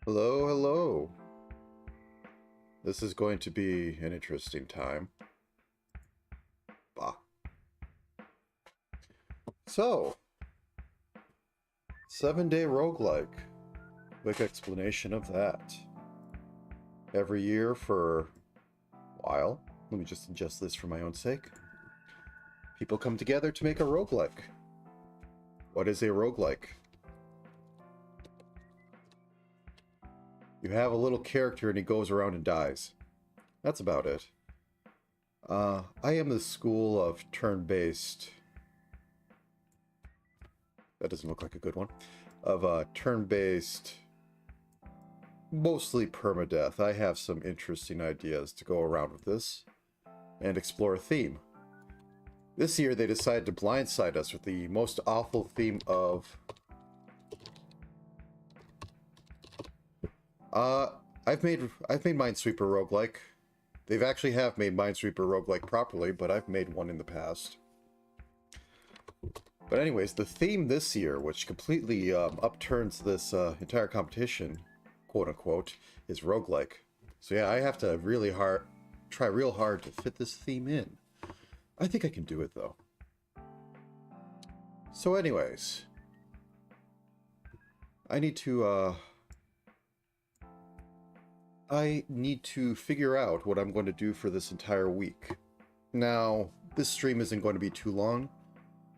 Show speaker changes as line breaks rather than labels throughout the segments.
Hello, hello. This is going to be an interesting time. Bah. So, 7-day roguelike. Quick explanation of that. Every year for a while, let me just adjust this for my own sake. People come together to make a roguelike. What is a roguelike? You have a little character and he goes around and dies. That's about it. I am the school of turn-based... That doesn't look like a good one. Of turn-based... Mostly permadeath. I have some interesting ideas to go around with this and explore a theme. This year they decided to blindside us with the most awful theme of... I've made Minesweeper roguelike. They've actually have made Minesweeper roguelike properly, but I've made one in the past. But anyways, the theme this year, which completely upturns this entire competition, quote-unquote, is roguelike. So yeah, I have to try real hard to fit this theme in. I think I can do it, though. So anyways, I need to figure out what I'm going to do for this entire week. Now, this stream isn't going to be too long,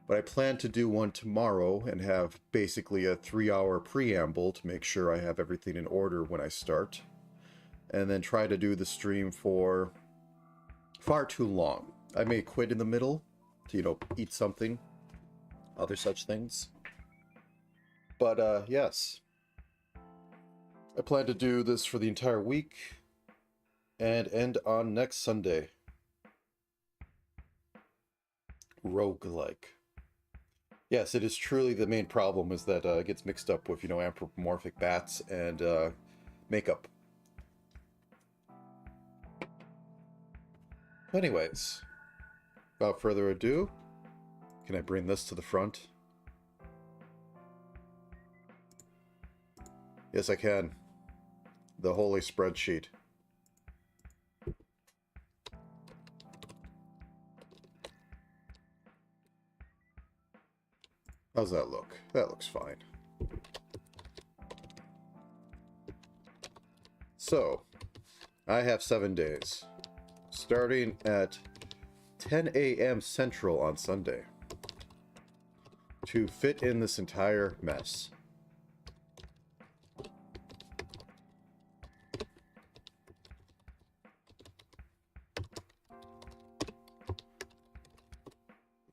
but I plan to do one tomorrow and have basically a 3-hour preamble to make sure I have everything in order when I start. And then try to do the stream for far too long. I may quit in the middle to, eat something, other such things. But, yes. I plan to do this for the entire week and end on next Sunday. Roguelike. Yes, it is truly the main problem is that it gets mixed up with, anthropomorphic bats and makeup. Anyways, without further ado, can I bring this to the front? Yes, I can. The holy spreadsheet. How's that look? That looks fine. So, I have 7 days, starting at 10 a.m. Central on Sunday, to fit in this entire mess.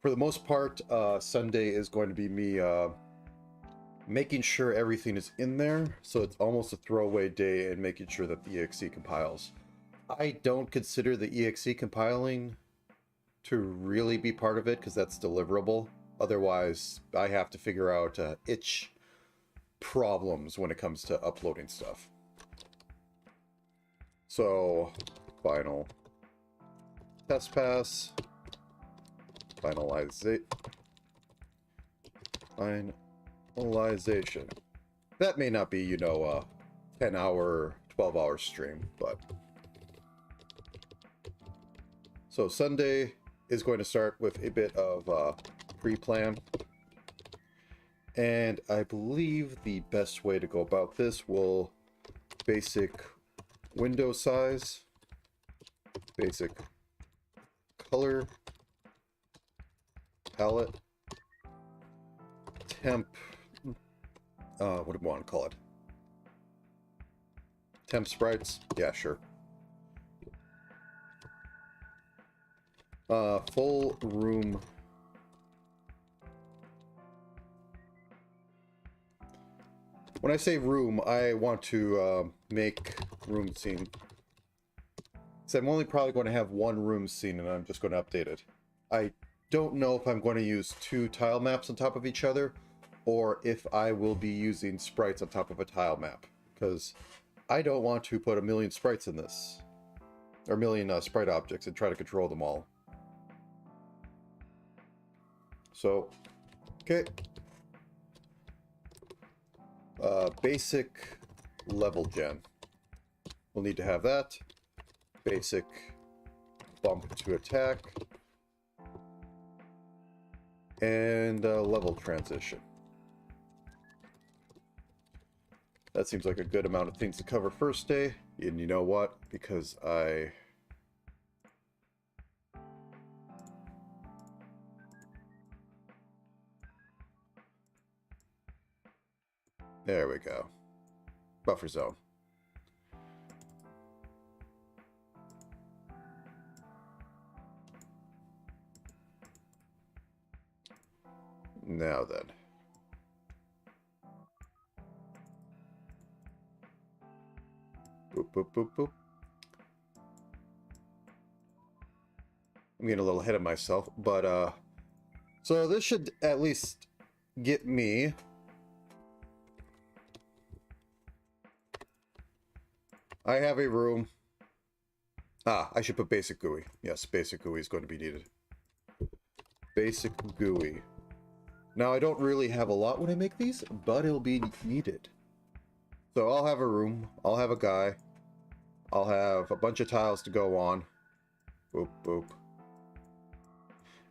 For the most part, Sunday is going to be me making sure everything is in there, so it's almost a throwaway day and making sure that the EXE compiles. I don't consider the EXE compiling to really be part of it, because that's deliverable. Otherwise, I have to figure out itch problems when it comes to uploading stuff. So, final test pass. Finalization. That may not be, a 10-hour, 12-hour stream, but... So Sunday is going to start with a bit of pre-plan. And I believe the best way to go about this will basic window size, basic color, palette, temp, what do we want to call it? Temp sprites? Yeah, sure. Full room. When I say room, I want to make room scene. So I'm only probably going to have one room scene and I'm just going to update it. I don't know if I'm going to use 2 tile maps on top of each other, or if I will be using sprites on top of a tile map, because I don't want to put 1,000,000 sprites in this, or 1,000,000 sprite objects and try to control them all. So, okay. Basic level gen. We'll need to have that. Basic bump to attack. And level transition. That seems like a good amount of things to cover first day. And you know what? Because there we go. Buffer zone. Now then. Boop, boop, boop, boop. I'm getting a little ahead of myself, but, so this should at least get me I have a room. I should put basic GUI. Yes, basic GUI is going to be needed. Basic GUI. Now, I don't really have a lot when I make these, but it'll be needed. So I'll have a room. I'll have a guy. I'll have a bunch of tiles to go on. Boop, boop.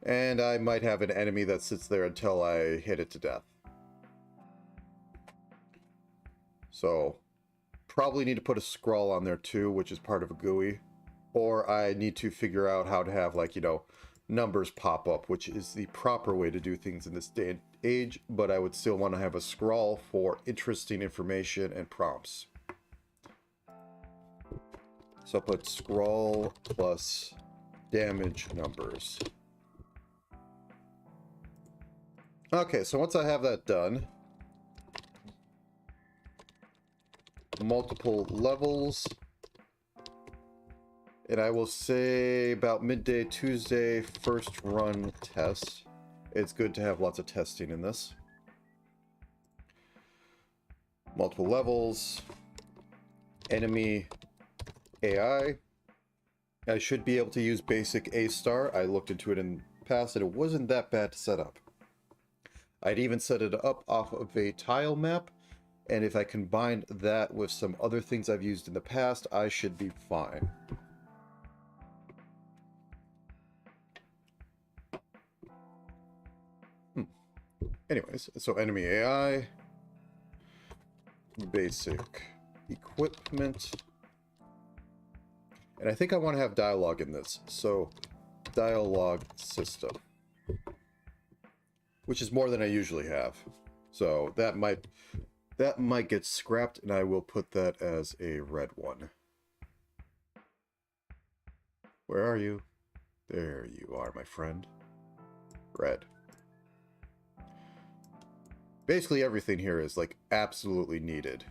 And I might have an enemy that sits there until I hit it to death. So, probably need to put a scroll on there too, which is part of a GUI. Or I need to figure out how to have, like, you know, numbers pop up, which is the proper way to do things in this day and age, but I would still want to have a scroll for interesting information and prompts. So I'll put scroll plus damage numbers. Okay, so once I have that done, multiple levels, and I will say about midday Tuesday, first run test. It's good to have lots of testing in this. Multiple levels, enemy AI. I should be able to use basic A star. I looked into it in the past and it wasn't that bad to set up. I'd even set it up off of a tile map, and if I combine that with some other things I've used in the past, I should be fine. Anyways, so enemy AI, basic equipment, and I think I want to have dialogue in this, so dialogue system, which is more than I usually have, so that might get scrapped, and I will put that as a red one. Where are you? There you are, my friend. Red. Basically everything here is like absolutely needed.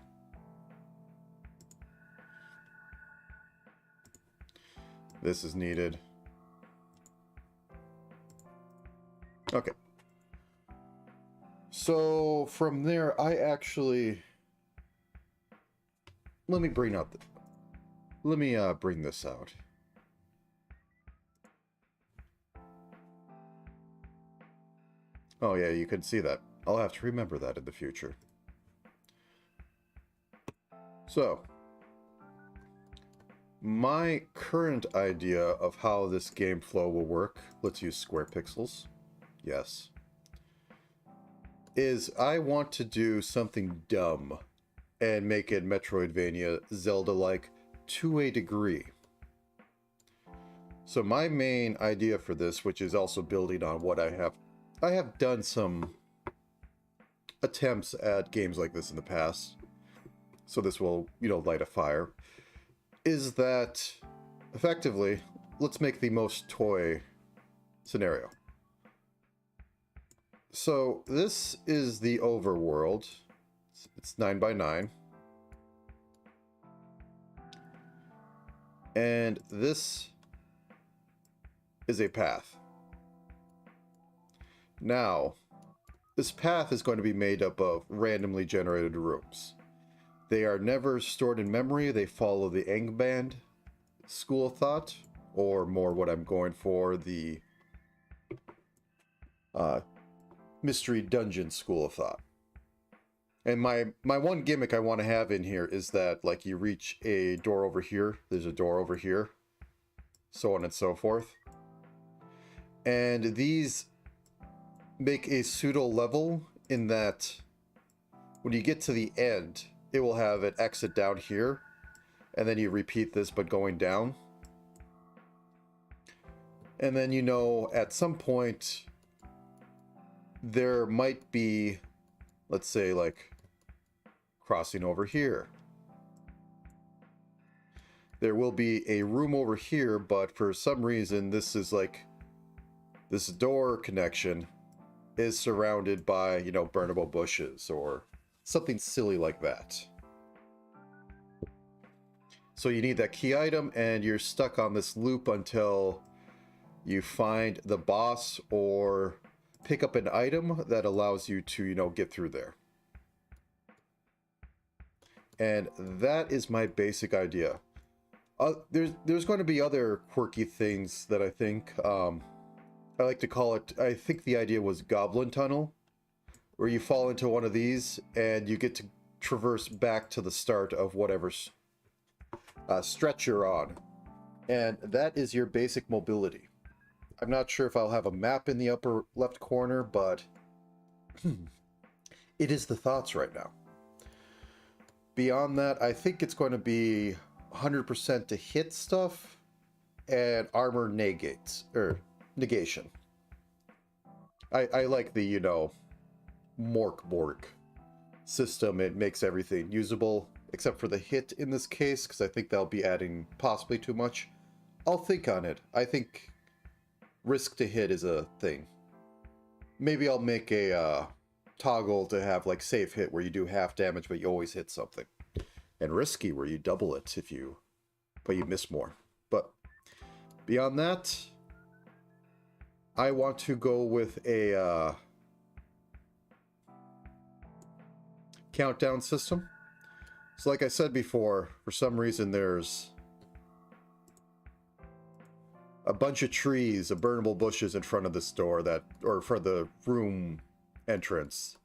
This is needed. Okay. So from there, I actually let me bring this out. Oh yeah, you can see that. I'll have to remember that in the future. So, my current idea of how this game flow will work, let's use square pixels, yes, is I want to do something dumb and make it Metroidvania, Zelda-like to a degree. So my main idea for this, which is also building on what I have done some attempts at games like this in the past, so this will, you know, light a fire, is that effectively, let's make the most toy scenario. So this is the overworld. It's 9x9. And this is a path. Now, this path is going to be made up of randomly generated rooms. They are never stored in memory. They follow the Angband school of thought, or more what I'm going for, the Mystery Dungeon school of thought. And my one gimmick I want to have in here is that, like, you reach a door over here, there's a door over here, so on and so forth. And these make a pseudo level in that when you get to the end, it will have an exit down here, and then you repeat this but going down. And then, you know, at some point there might be, let's say, like, crossing over here. There will be a room over here, but for some reason this is like, this door connection is surrounded by, you know, burnable bushes or something silly like that. So you need that key item, and you're stuck on this loop until you find the boss or pick up an item that allows you to, you know, get through there. And that is my basic idea. There's going to be other quirky things that I think, I like to call it, I think the idea was Goblin Tunnel, where you fall into one of these and you get to traverse back to the start of whatever stretch you're on. And that is your basic mobility. I'm not sure if I'll have a map in the upper left corner, but it is the thoughts right now. Beyond that, I think it's going to be 100% to hit stuff and armor negates, or negation. I like the, you know, Morkborg system. It makes everything usable except for the hit in this case, because I think they'll be adding possibly too much. I'll think on it. I think risk to hit is a thing. Maybe I'll make a toggle to have like safe hit where you do half damage but you always hit something, and risky where you double it if you, but you miss more. But beyond that, I want to go with a countdown system. So like I said before, for some reason there's a bunch of trees, of burnable bushes in front of this door that, or for the room entrance.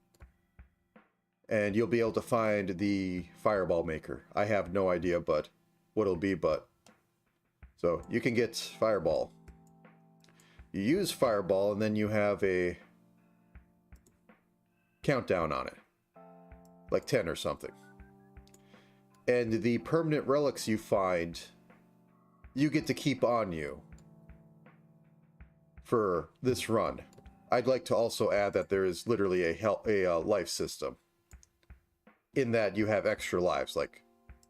And you'll be able to find the fireball maker. I have no idea but what it'll be, but so you can get fireball. You use fireball and then you have a countdown on it. Like 10 or something. And the permanent relics you find, you get to keep on you for this run. I'd like to also add that there is literally a life system, in that you have extra lives. Like,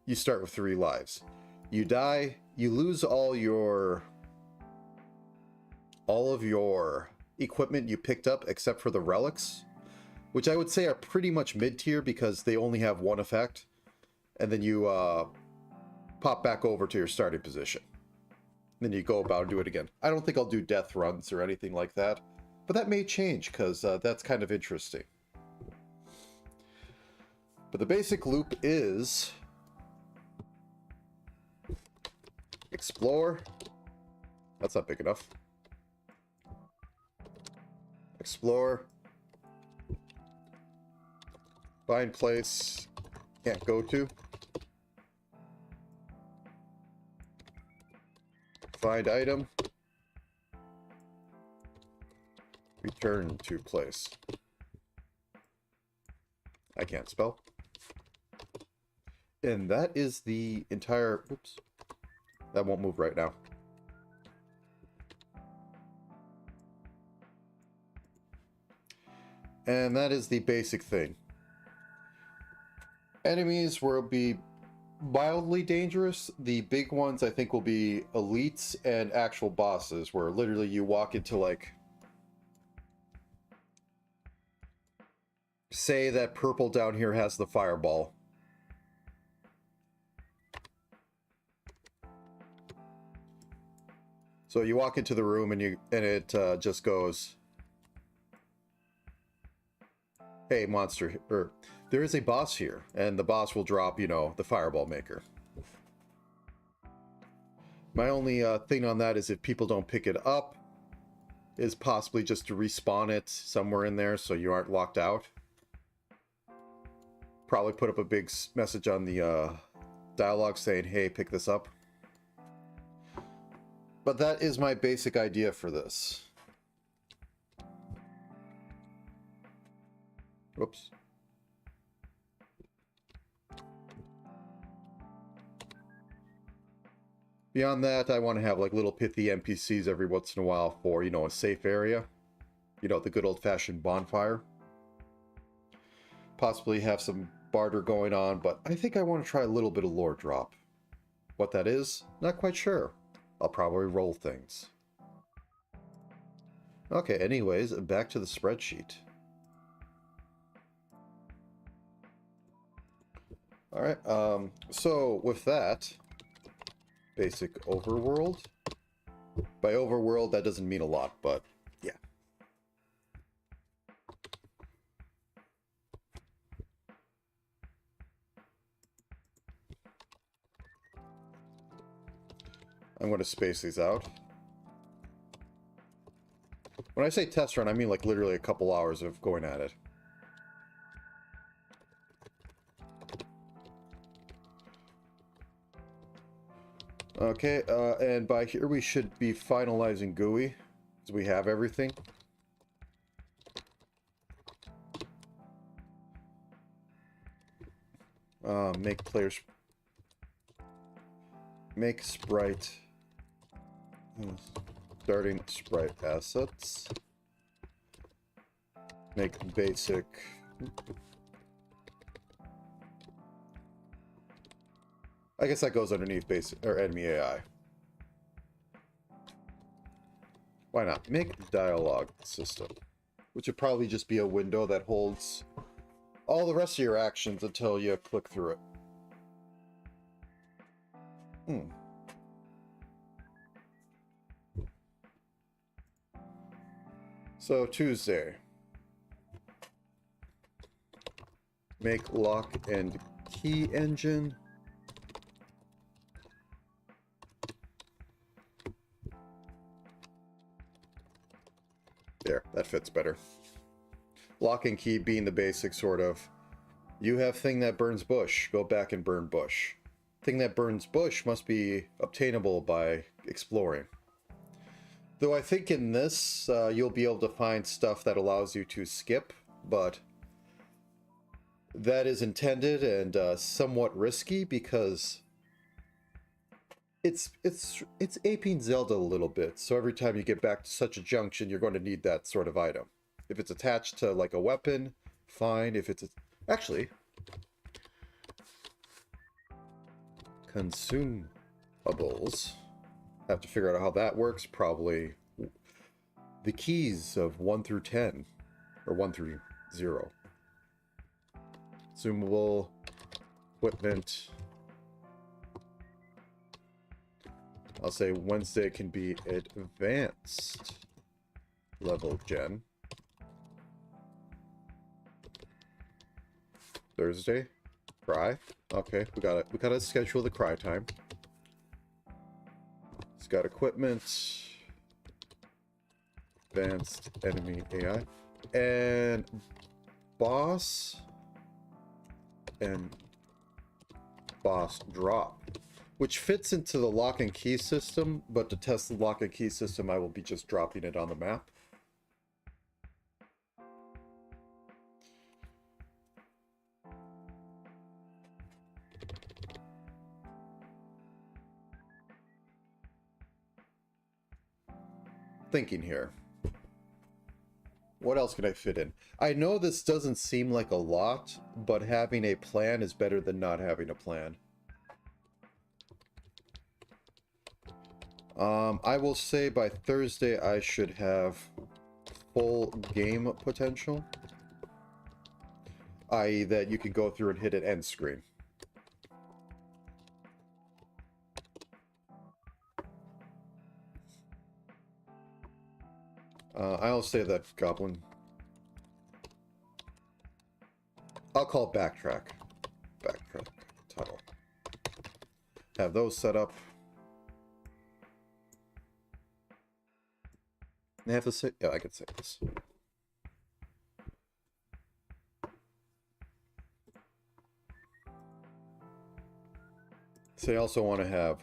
you start with 3 lives. You die, you lose all of your equipment you picked up except for the relics, which I would say are pretty much mid-tier because they only have one effect. And then you pop back over to your starting position. Then you go about and do it again. I don't think I'll do death runs or anything like that, but that may change because that's kind of interesting. But the basic loop is explore. That's not big enough. Explore. Find place. Can't go to. Find item. Return to place. I can't spell. And that is the entire... Oops. That won't move right now. And that is the basic thing. Enemies will be mildly dangerous. The big ones I think will be elites and actual bosses, where literally you walk into, like, say that purple down here has the fireball. So you walk into the room and it just goes, hey, monster, or there is a boss here, and the boss will drop, you know, the fireball maker. My only thing on that is if people don't pick it up, is possibly just to respawn it somewhere in there so you aren't locked out. Probably put up a big message on the dialogue saying, hey, pick this up. But that is my basic idea for this. Whoops. Beyond that, I want to have like little pithy NPCs every once in a while for, you know, a safe area. You know, the good old-fashioned bonfire. Possibly have some barter going on, but I think I want to try a little bit of lore drop. What that is, not quite sure. I'll probably roll things. Okay, anyways, back to the spreadsheet. Alright, so with that, basic overworld. By overworld, that doesn't mean a lot, but yeah. I'm going to space these out. When I say test run, I mean like literally a couple hours of going at it. Okay, and by here we should be finalizing GUI, because we have everything. Make players... Make sprite... Starting sprite assets. Make basic... I guess that goes underneath basic or enemy AI. Why not? Make dialogue system, which would probably just be a window that holds all the rest of your actions until you click through it. So Tuesday. Make lock and key engine. There, that fits better. Lock and key being the basic sort of, you have thing that burns bush, go back and burn bush. Thing that burns bush must be obtainable by exploring. Though I think in this, you'll be able to find stuff that allows you to skip, but that is intended and somewhat risky because it's aping Zelda a little bit, so every time you get back to such a junction, you're going to need that sort of item. If it's attached to, like, a weapon, fine. If it's... Actually... Consumables. Have to figure out how that works. Probably the keys of 1 through 10. Or 1 through 0. Consumable. Equipment... I'll say Wednesday can be advanced level gen. Thursday, cry. Okay, we gotta schedule the cry time. It's got equipment, advanced enemy AI, and boss and boss drop. Which fits into the lock and key system, but to test the lock and key system, I will be just dropping it on the map. Thinking here. What else can I fit in? I know this doesn't seem like a lot, but having a plan is better than not having a plan. I will say by Thursday I should have full game potential. I.e. that you can go through and hit an end screen. I'll say that goblin. I'll call backtrack. Backtrack tunnel. Have those set up. I have to say, yeah, I can say this. So I also want to have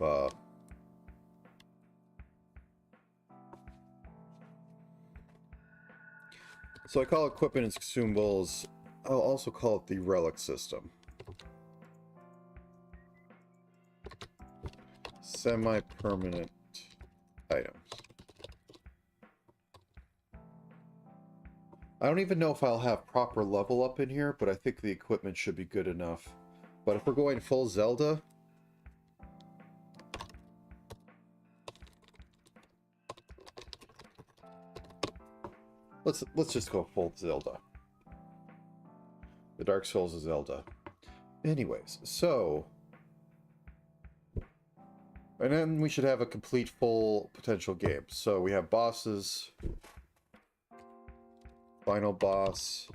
so I call equipment and consumables. I'll also call it the relic system. Semi-permanent items. I don't even know if I'll have proper level up in here, but I think the equipment should be good enough. But if we're going full Zelda, let's just go full Zelda. The Dark Souls of Zelda. Anyways, so, and then we should have a complete full potential game. So we have bosses, final boss,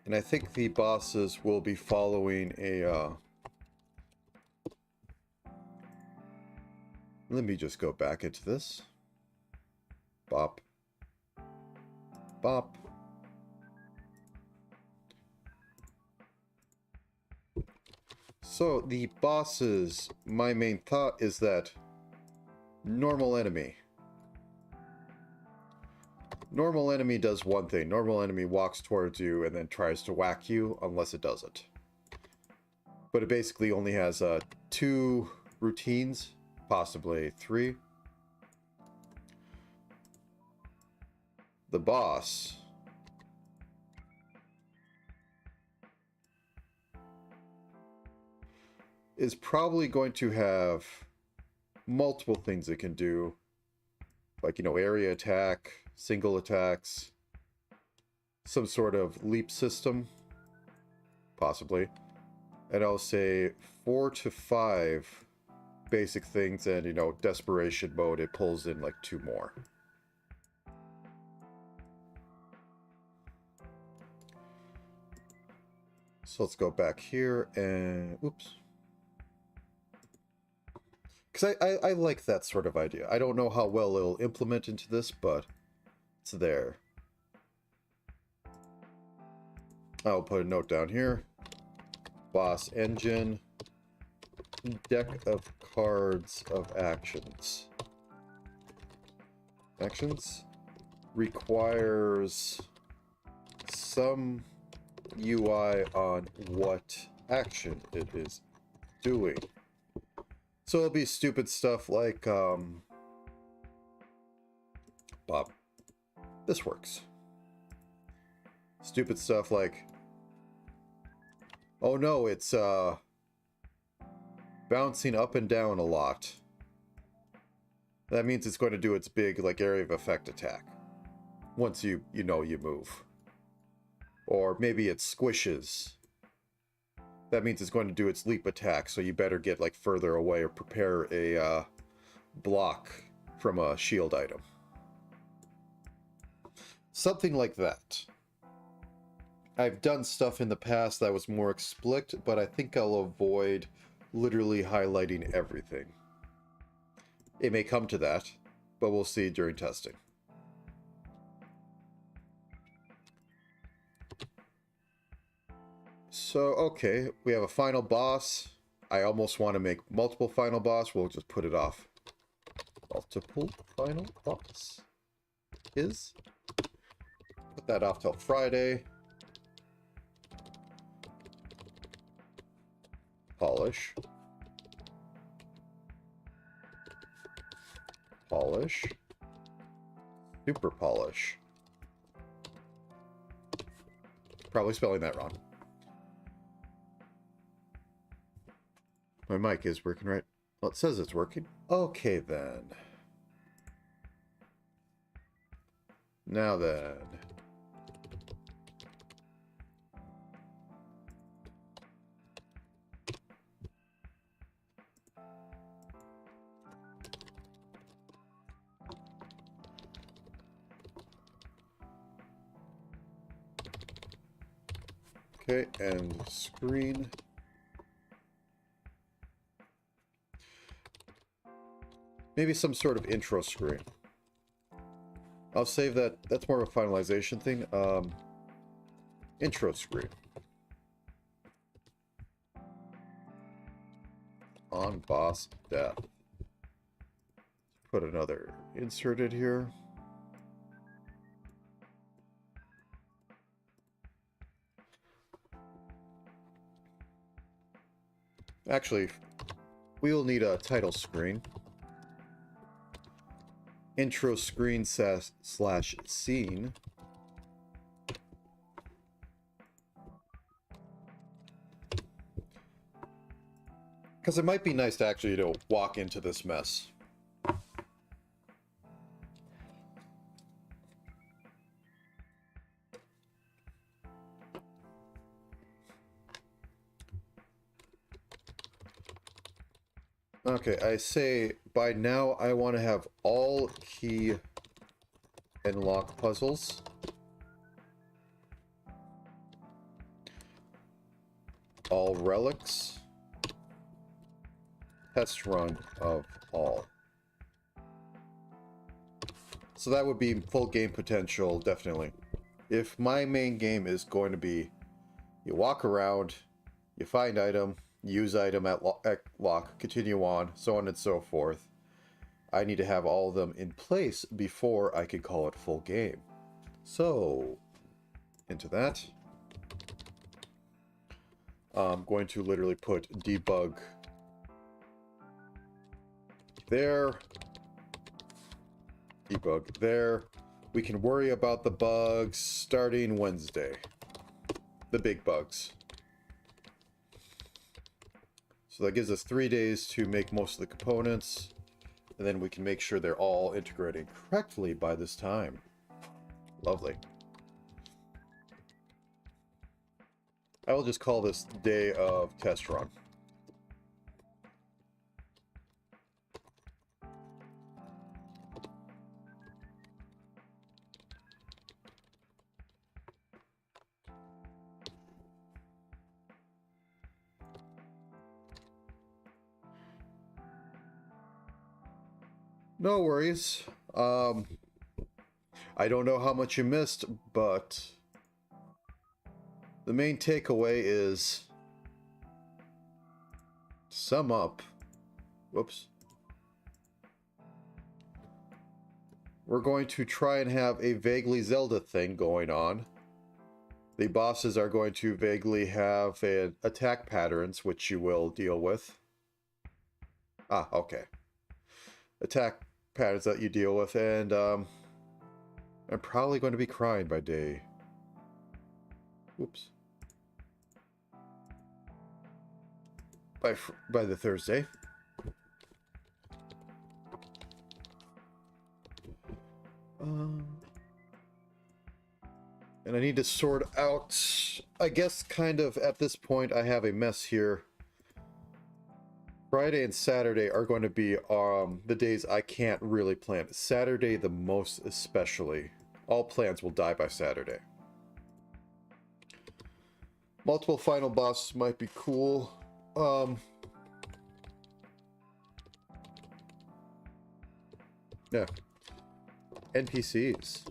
and I think the bosses will be following a let me just go back into this. Bop. Bop. So the bosses, my main thought is that normal enemy. Normal enemy does one thing. Normal enemy walks towards you and then tries to whack you unless it doesn't. But it basically only has 2 routines, possibly 3. The boss is probably going to have multiple things it can do. Like, you know, area attack, single attacks, some sort of leap system, possibly. And I'll say 4 to 5 basic things, and, you know, desperation mode, it pulls in like 2 more. So let's go back here and, oops. Because I like that sort of idea. I don't know how well it'll implement into this, but it's there. I'll put a note down here. Boss engine. Deck of cards of actions. Actions requires some UI on what action it is doing. So it'll be stupid stuff like, Bob, this works. Stupid stuff like, oh no, it's, bouncing up and down a lot. That means it's going to do its big, like, area of effect attack. Once you know you move. Or maybe it squishes. That means it's going to do its leap attack, so you better get, like, further away or prepare a, block from a shield item. Something like that. I've done stuff in the past that was more explicit, but I think I'll avoid literally highlighting everything. It may come to that, but we'll see during testing. So, okay, we have a final boss. I almost want to make multiple final boss. We'll just put it off. Multiple final boss is. Put that off till Friday. Polish. Polish. Super polish. Probably spelling that wrong. My mic is working right. Well, it says it's working. Okay, then. Now then. Okay, and screen. Maybe some sort of intro screen. I'll save that. That's more of a finalization thing. Intro screen. on boss death. Put another insert in here. Actually, we will need a title screen. Intro screen slash scene. Because it might be nice to actually, you know, walk into this mess. Okay, I say by now I want to have all key and lock puzzles. All relics. Test run of all. So that would be full game potential, definitely. If my main game is going to be, you walk around, you find item, use item at lock, continue on, so on and so forth. I need to have all of them in place before I can call it full game. So, into that. I'm going to literally put debug there. Debug there. We can worry about the bugs starting Wednesday. The big bugs. So that gives us 3 days to make most of the components, and then we can make sure they're all integrating correctly by this time. Lovely. I will just call this day of test run. No worries. I don't know how much you missed, but the main takeaway is, to sum up, whoops, we're going to try and have a vaguely Zelda thing going on. The bosses are going to vaguely have attack patterns, which you will deal with. Ah, okay. Attack patterns that you deal with, and I'm probably going to be crying by day. Oops. By the Thursday. And I need to sort out, I guess kind of at this point I have a mess here. Friday and Saturday are going to be the days I can't really plan. Saturday the most especially. All plans will die by Saturday. Multiple final bosses might be cool. Yeah. NPCs.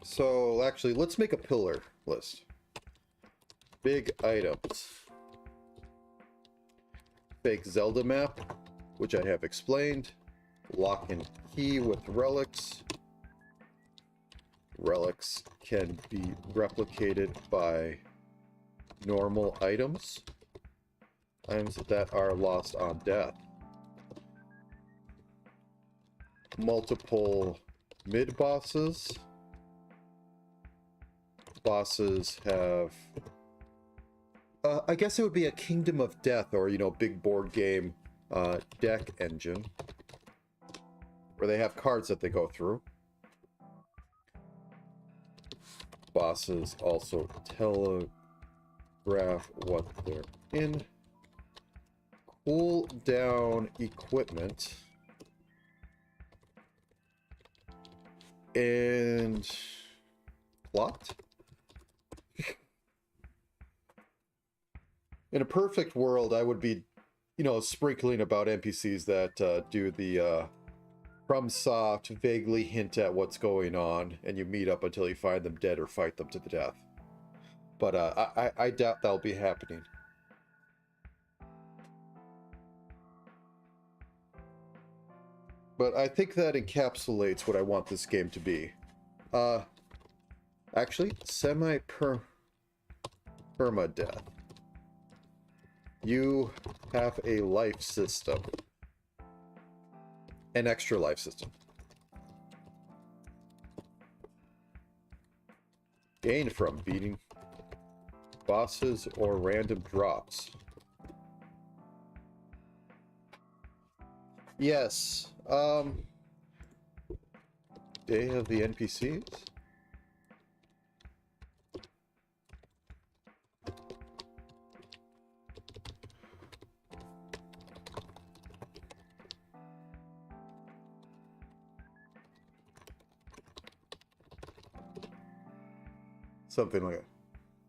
So actually, let's make a pillar list. Big items. Fake Zelda map, which I have explained. Lock and key with relics. Relics can be replicated by normal items. Items that are lost on death. Multiple mid-bosses. Bosses have... I guess it would be a Kingdom of Death, or, you know, big board game deck engine. Where they have cards that they go through. Bosses also telegraph what they're in. Cool down equipment. And... plot? In a perfect world, I would be, you know, sprinkling about NPCs that do the FromSoft vaguely hint at what's going on, and you meet up until you find them dead or fight them to the death. But I doubt that'll be happening. But I think that encapsulates what I want this game to be. Actually, permadeath. You have a life system. An extra life system. Gain from beating bosses or random drops. Yes. Day of the NPCs? Something like that.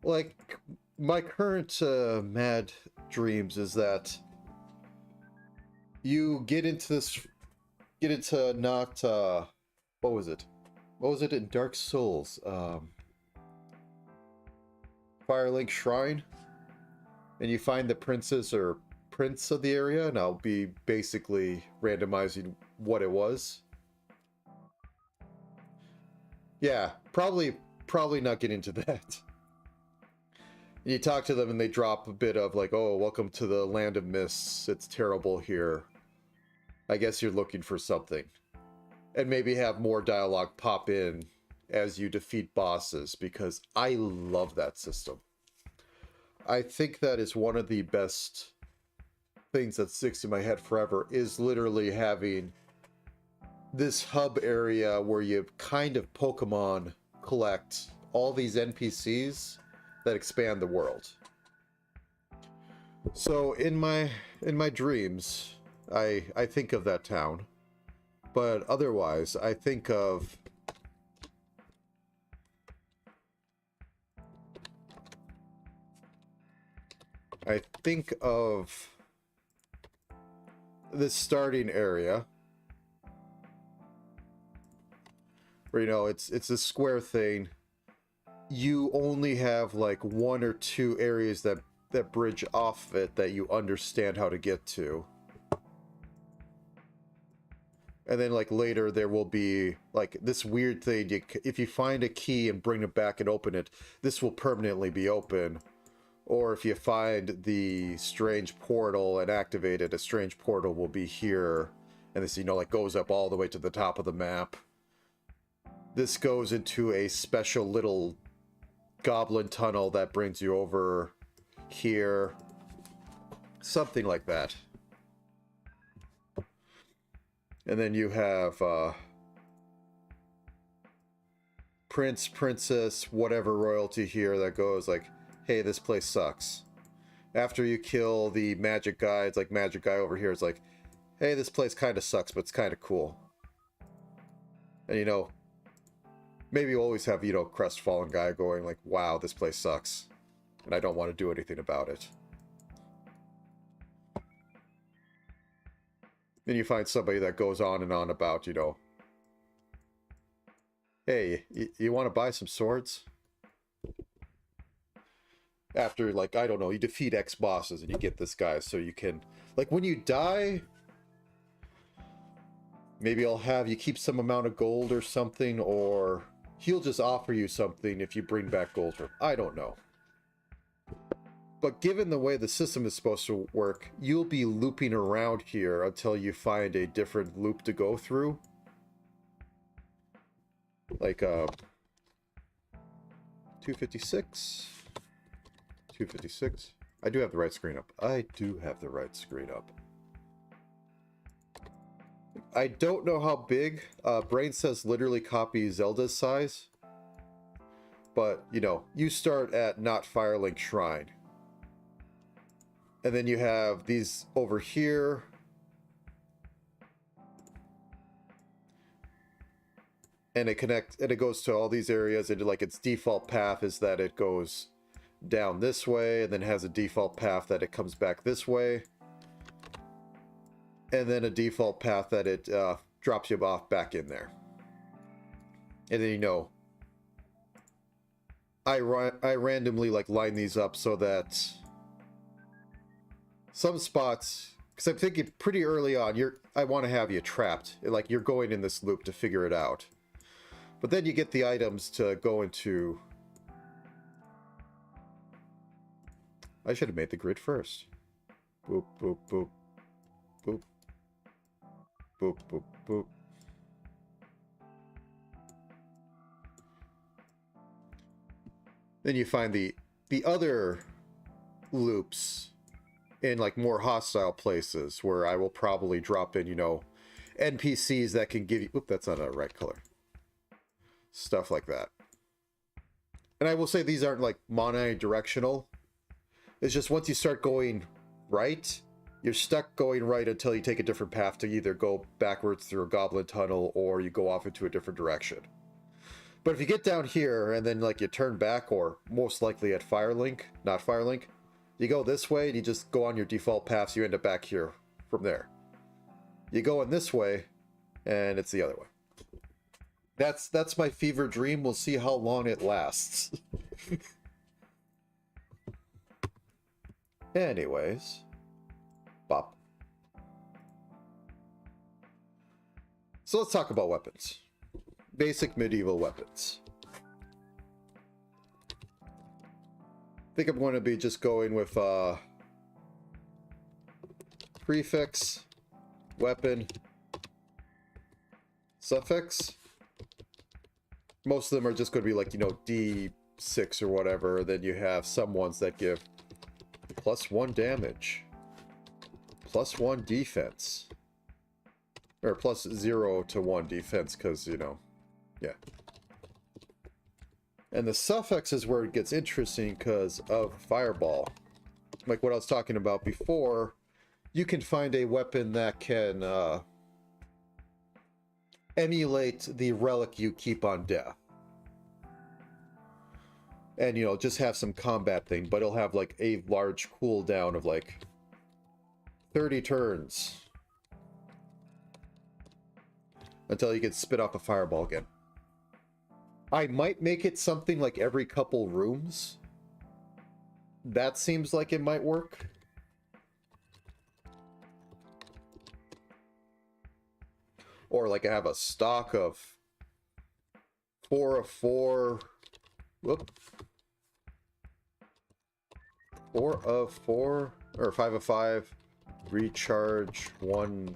Like, my current mad dreams is that you get into not, what was it? What was it in Dark Souls? Firelink Shrine? And you find the princess or prince of the area, and I'll be basically randomizing what it was. Yeah, probably not get into that. You talk to them and they drop a bit of like, oh, welcome to the land of mists. It's terrible here. I guess you're looking for something. And maybe have more dialogue pop in as you defeat bosses, because I love that system. I think that is one of the best things that sticks in my head forever, is literally having this hub area where you kind of Pokemon collect all these NPCs that expand the world. So in my dreams, I think of that town, but otherwise I think of this starting area where, you know, it's a square thing. You only have like one or two areas that bridge off it that you understand how to get to. And then like later there will be like this weird thing, if you find a key and bring it back and open it, this will permanently be open. Or if you find the strange portal and activate it, a strange portal will be here. And this, you know, like goes up all the way to the top of the map. This goes into a special little goblin tunnel that brings you over here. Something like that. And then you have prince, princess, whatever royalty here that goes like, hey, this place sucks. After you kill the magic guy, it's like magic guy over here is like, hey, this place kind of sucks, but it's kind of cool. And, you know, maybe you always have, you know, crestfallen guy going like, wow, this place sucks, and I don't want to do anything about it. Then you find somebody that goes on and on about, you know, hey, you want to buy some swords? After, like, I don't know, you defeat X bosses and you get this guy, so you can, like, when you die, maybe I'll have you keep some amount of gold or something, or he'll just offer you something if you bring back gold from him. I don't know. But given the way the system is supposed to work, you'll be looping around here until you find a different loop to go through. Like, 256. 256. I do have the right screen up. I don't know how big. Brain says literally copy Zelda's size. But, you know, you start at not Firelink Shrine. And then you have these over here. And it goes to all these areas, and like its default path is that it goes down this way, and then has a default path that it comes back this way. And then a default path that it drops you off back in there. And then, you know, I randomly like line these up so that some spots Because I'm thinking pretty early on, I want to have you trapped. Like, you're going in this loop to figure it out. But then you get the items to go into... I should have made the grid first. Boop, boop, boop. Boop. Boop, boop, boop. Then you find the other loops in like more hostile places where I will probably drop in, you know, NPCs that can give you... Oop, that's not a right color. Stuff like that. And I will say these aren't like mono-directional. It's just once you start going right, you're stuck going right until you take a different path to either go backwards through a goblin tunnel or you go off into a different direction. But if you get down here and then like you turn back, or most likely at Firelink, not Firelink, you go this way and you just go on your default paths, you end up back here from there. You go in this way and it's the other way. That's my fever dream. We'll see how long it lasts. Anyways. Bop. So let's talk about weapons. Basic medieval weapons. I think I'm going to be just going with prefix, weapon, suffix. Most of them are just going to be like, you know, D6 or whatever. Then you have some ones that give +1 damage, +1 defense, or +0 to 1 defense, because, you know, yeah. And the suffix is where it gets interesting because of Fireball. Like what I was talking about before, you can find a weapon that can emulate the relic you keep on death. And, you know, just have some combat thing, but it'll have like a large cooldown of like 30 turns. Until you can spit off a fireball again. I might make it something like every couple rooms. That seems like it might work. Or like I have a stock of 4 of 4. Whoop. 4 of 4 or 5 of 5. Recharge 1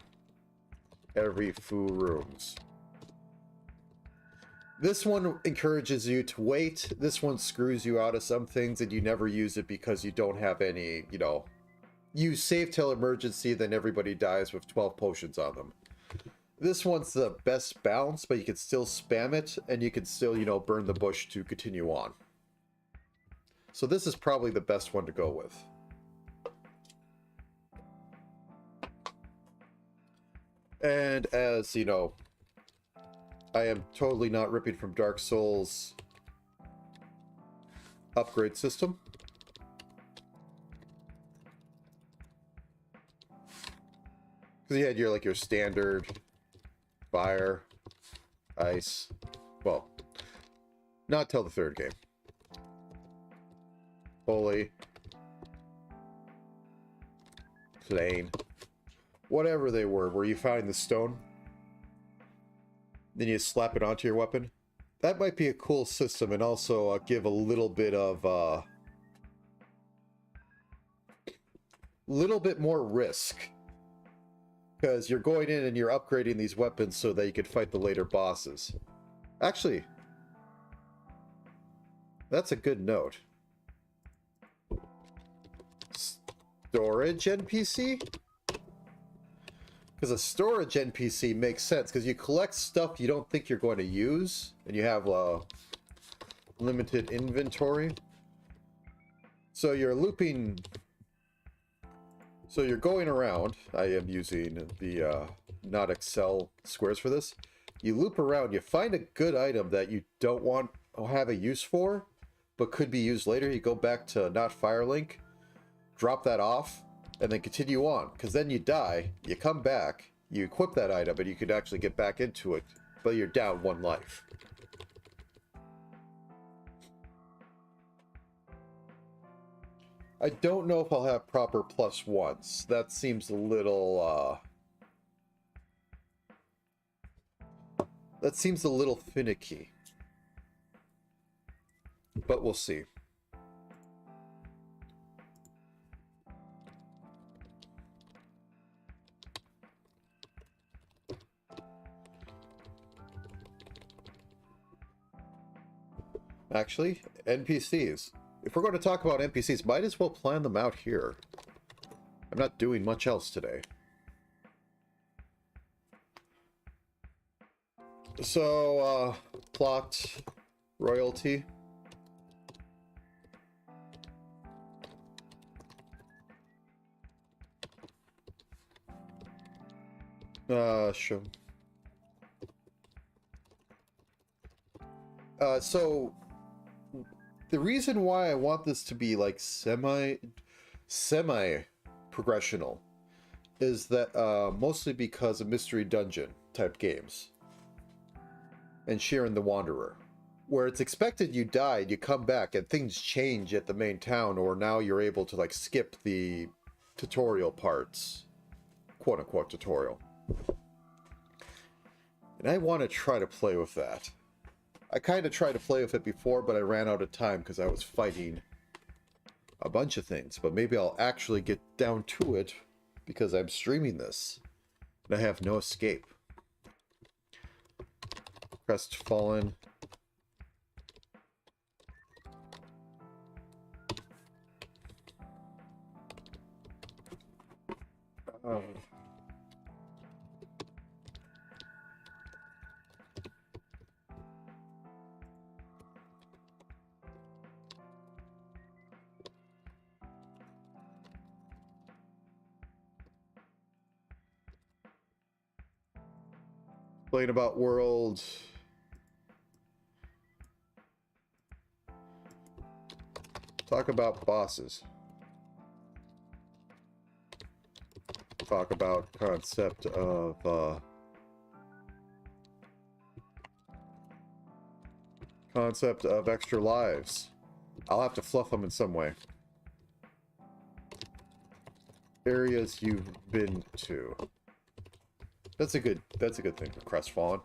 every few rooms. This one encourages you to wait. This one screws you out of some things and you never use it because you don't have any, you know, you save till emergency, then everybody dies with 12 potions on them. This one's the best balance, but you can still spam it and you can still, you know, burn the bush to continue on. So this is probably the best one to go with. And as, you know, I am totally not ripping from Dark Souls upgrade system. Because you had your, like, your standard fire, ice, well, not till the third game. Holy, plain, whatever they were, where you find the stone, then you slap it onto your weapon. That might be a cool system, and also give a little bit of little bit more risk, because you're going in and you're upgrading these weapons so that you can fight the later bosses. Actually, that's a good note. Storage NPC? Because a storage NPC makes sense, because you collect stuff you don't think you're going to use, and you have a limited inventory. So you're looping... So you're going around. I am using the not Excel squares for this. You loop around, you find a good item that you don't want to have a use for, but could be used later. You go back to not Firelink, drop that off, and then continue on, because then you die, you come back, you equip that item, and you could actually get back into it, but you're down 1 life. I don't know if I'll have proper +1s. That seems a little, that seems a little finicky. But we'll see. Actually, NPCs. If we're going to talk about NPCs, might as well plan them out here. I'm not doing much else today. So, plot, royalty. Sure. So, the reason why I want this to be like semi-progressional is that mostly because of mystery dungeon type games and Sharon the Wanderer, where it's expected you died, you come back and things change at the main town, or now you're able to like skip the tutorial parts, quote unquote tutorial. And I want to try to play with that. I kind of tried to play with it before, but I ran out of time because I was fighting a bunch of things. But maybe I'll actually get down to it because I'm streaming this and I have no escape. Crestfallen. Playing about world. Talk about bosses. Talk about concept of extra lives. I'll have to fluff them in some way. Areas you've been to. That's a good thing for Crestfallen.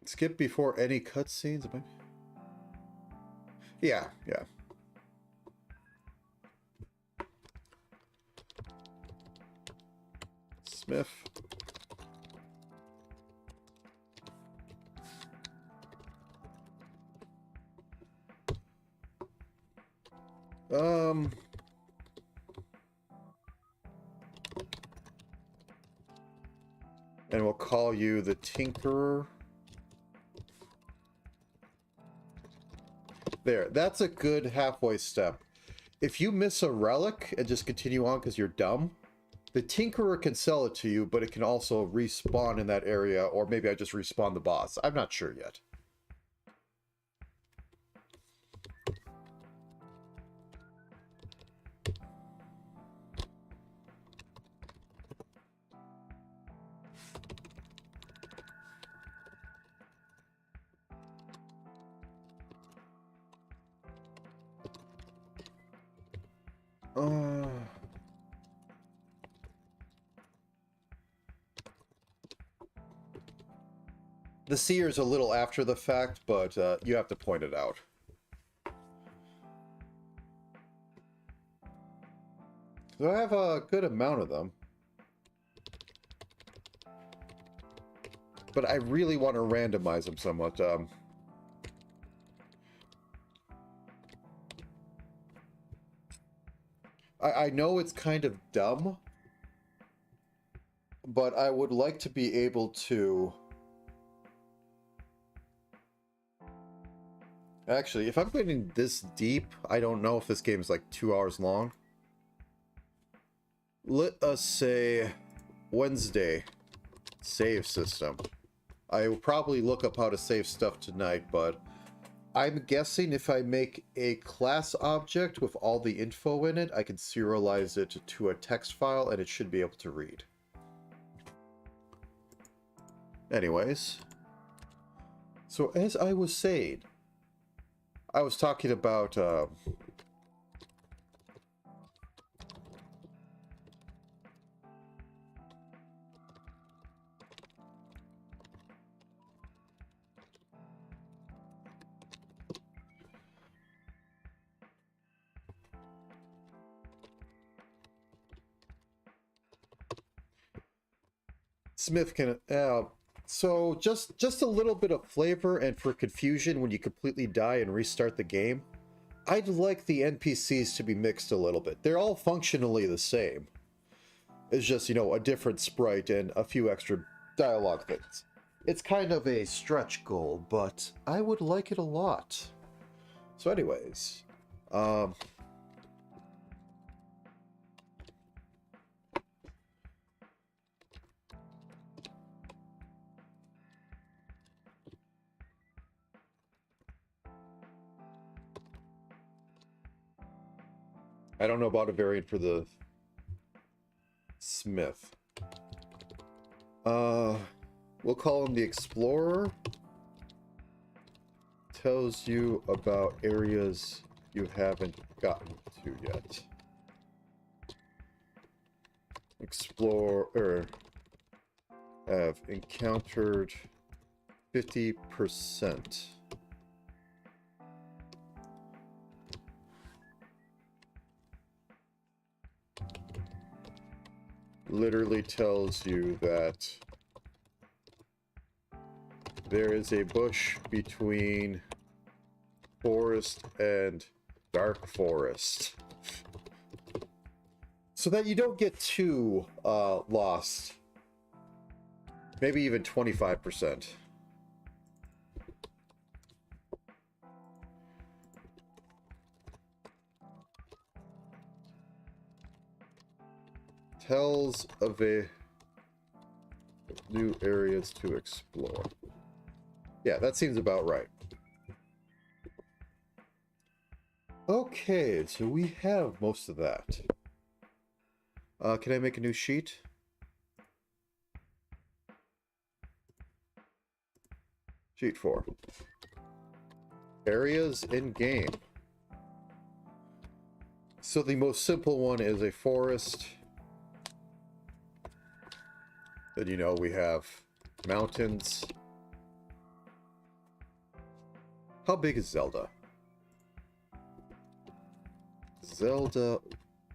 Skip before any cutscenes? Yeah. Smith. And we'll call you the Tinkerer. There, that's a good halfway step. If you miss a relic and just continue on because you're dumb, the Tinkerer can sell it to you, but it can also respawn in that area, or maybe I just respawn the boss. I'm not sure yet. The seer's a little after the fact, but you have to point it out. So I have a good amount of them. But I really want to randomize them somewhat. I know it's kind of dumb, but I would like to be able to... Actually, if I'm getting this deep, I don't know if this game is like 2 hours long. Let us say Wednesday save system. I will probably look up how to save stuff tonight, but I'm guessing if I make a class object with all the info in it, I can serialize it to a text file and it should be able to read. Anyways, so as I was saying, I was talking about Smith can so just a little bit of flavor and for confusion when you completely die and restart the game. I'd like the NPCs to be mixed a little bit. They're all functionally the same. It's just, you know, a different sprite and a few extra dialogue things. It's kind of a stretch goal, but I would like it a lot. So anyways, I don't know about a variant for the Smith. We'll call him the Explorer. Tells you about areas you haven't gotten to yet. Explorer have encountered 50%. Literally tells you that there is a bush between forest and dark forest. So that you don't get too lost. Maybe even 25%. Tells of a new areas to explore. Yeah, that seems about right. Okay, so we have most of that. Can I make a new sheet? Sheet 4. Areas in game. So the most simple one is a forest. Then, you know, we have mountains. How big is Zelda? Zelda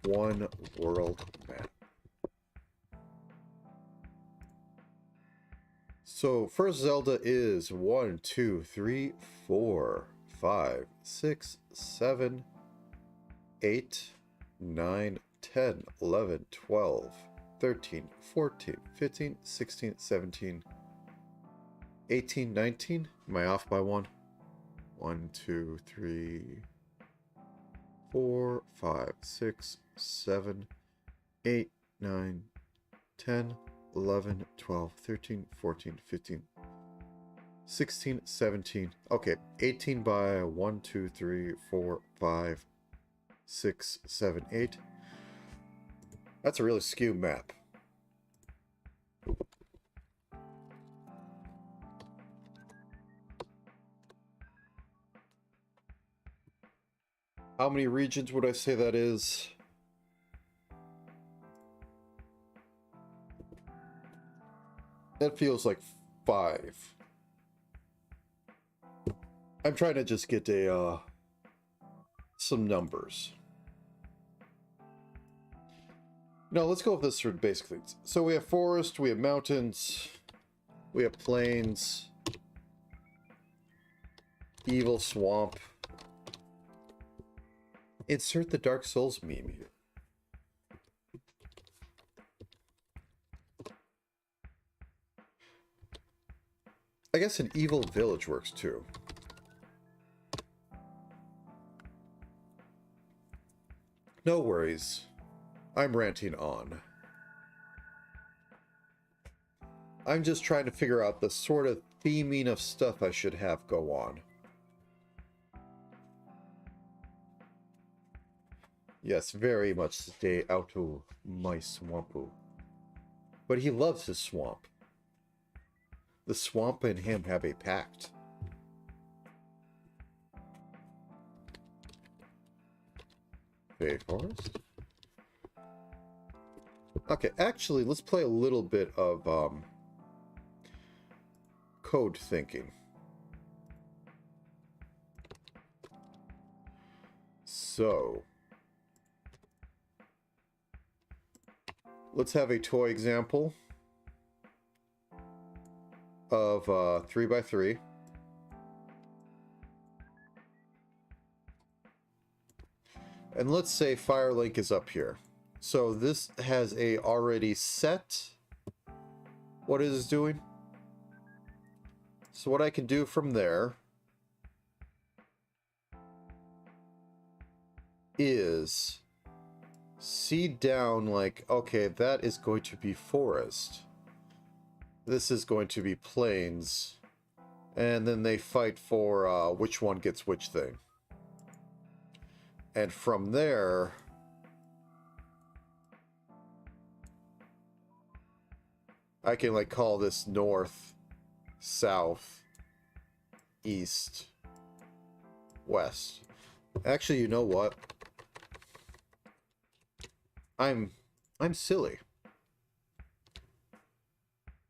1 world map. So first Zelda is 1, 2, 3, 4, 5, 6, 7, 8, 9, 10, 11, 12, 13, 14, 15, 16, 17, 18, 19. Am I off by one? 1, 2, 3, 4, 5, 6, 7, 8, 9, 10, 11, 12, 13, 14, 15, 16, 17. Okay, 18 by 1, 2, 3, 4, 5, 6, 7, 8. That's a really skewed map. How many regions would I say that is? That feels like 5. I'm trying to just get a some numbers. No, let's go with this for basic things. So we have forest, we have mountains, we have plains, evil swamp. Insert the Dark Souls meme here. I guess an evil village works too. No worries. I'm ranting on. I'm just trying to figure out the sort of theming of stuff I should have go on. Yes, very much stay out of my swampu. But he loves his swamp. The swamp and him have a pact. Bay Forest? Okay, actually, let's play a little bit of code thinking. So, let's have a toy example of 3x3. And let's say Firelink is up here. So this has a already set what it is doing. So what I can do from there is see down like, okay, that is going to be forest. This is going to be plains. And then they fight for which one gets which thing. And from there, I can like call this north, south, east, west. Actually, you know what? I'm silly.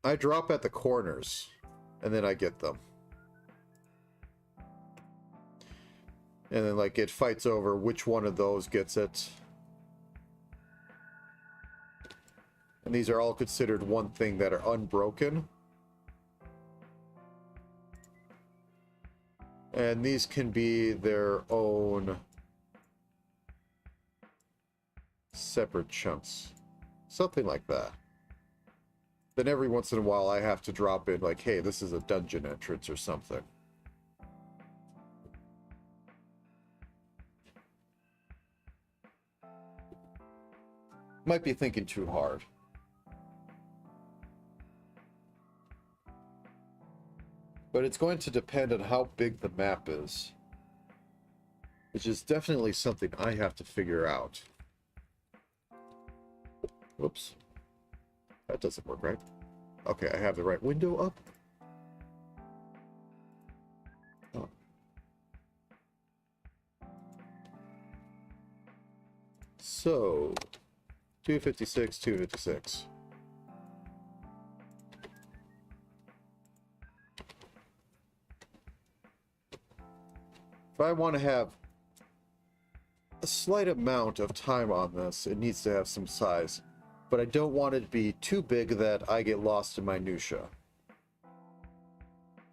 I drop at the corners, and then I get them. And then, like, it fights over which one of those gets it. And these are all considered one thing that are unbroken. And these can be their own separate chunks. Something like that. Then every once in a while I have to drop in like, hey, this is a dungeon entrance or something. Might be thinking too hard. But it's going to depend on how big the map is. Which is definitely something I have to figure out. Whoops. That doesn't work, right? Okay, I have the right window up. Oh. So, 256, 256. If I want to have a slight amount of time on this, it needs to have some size. But I don't want it to be too big that I get lost in minutia.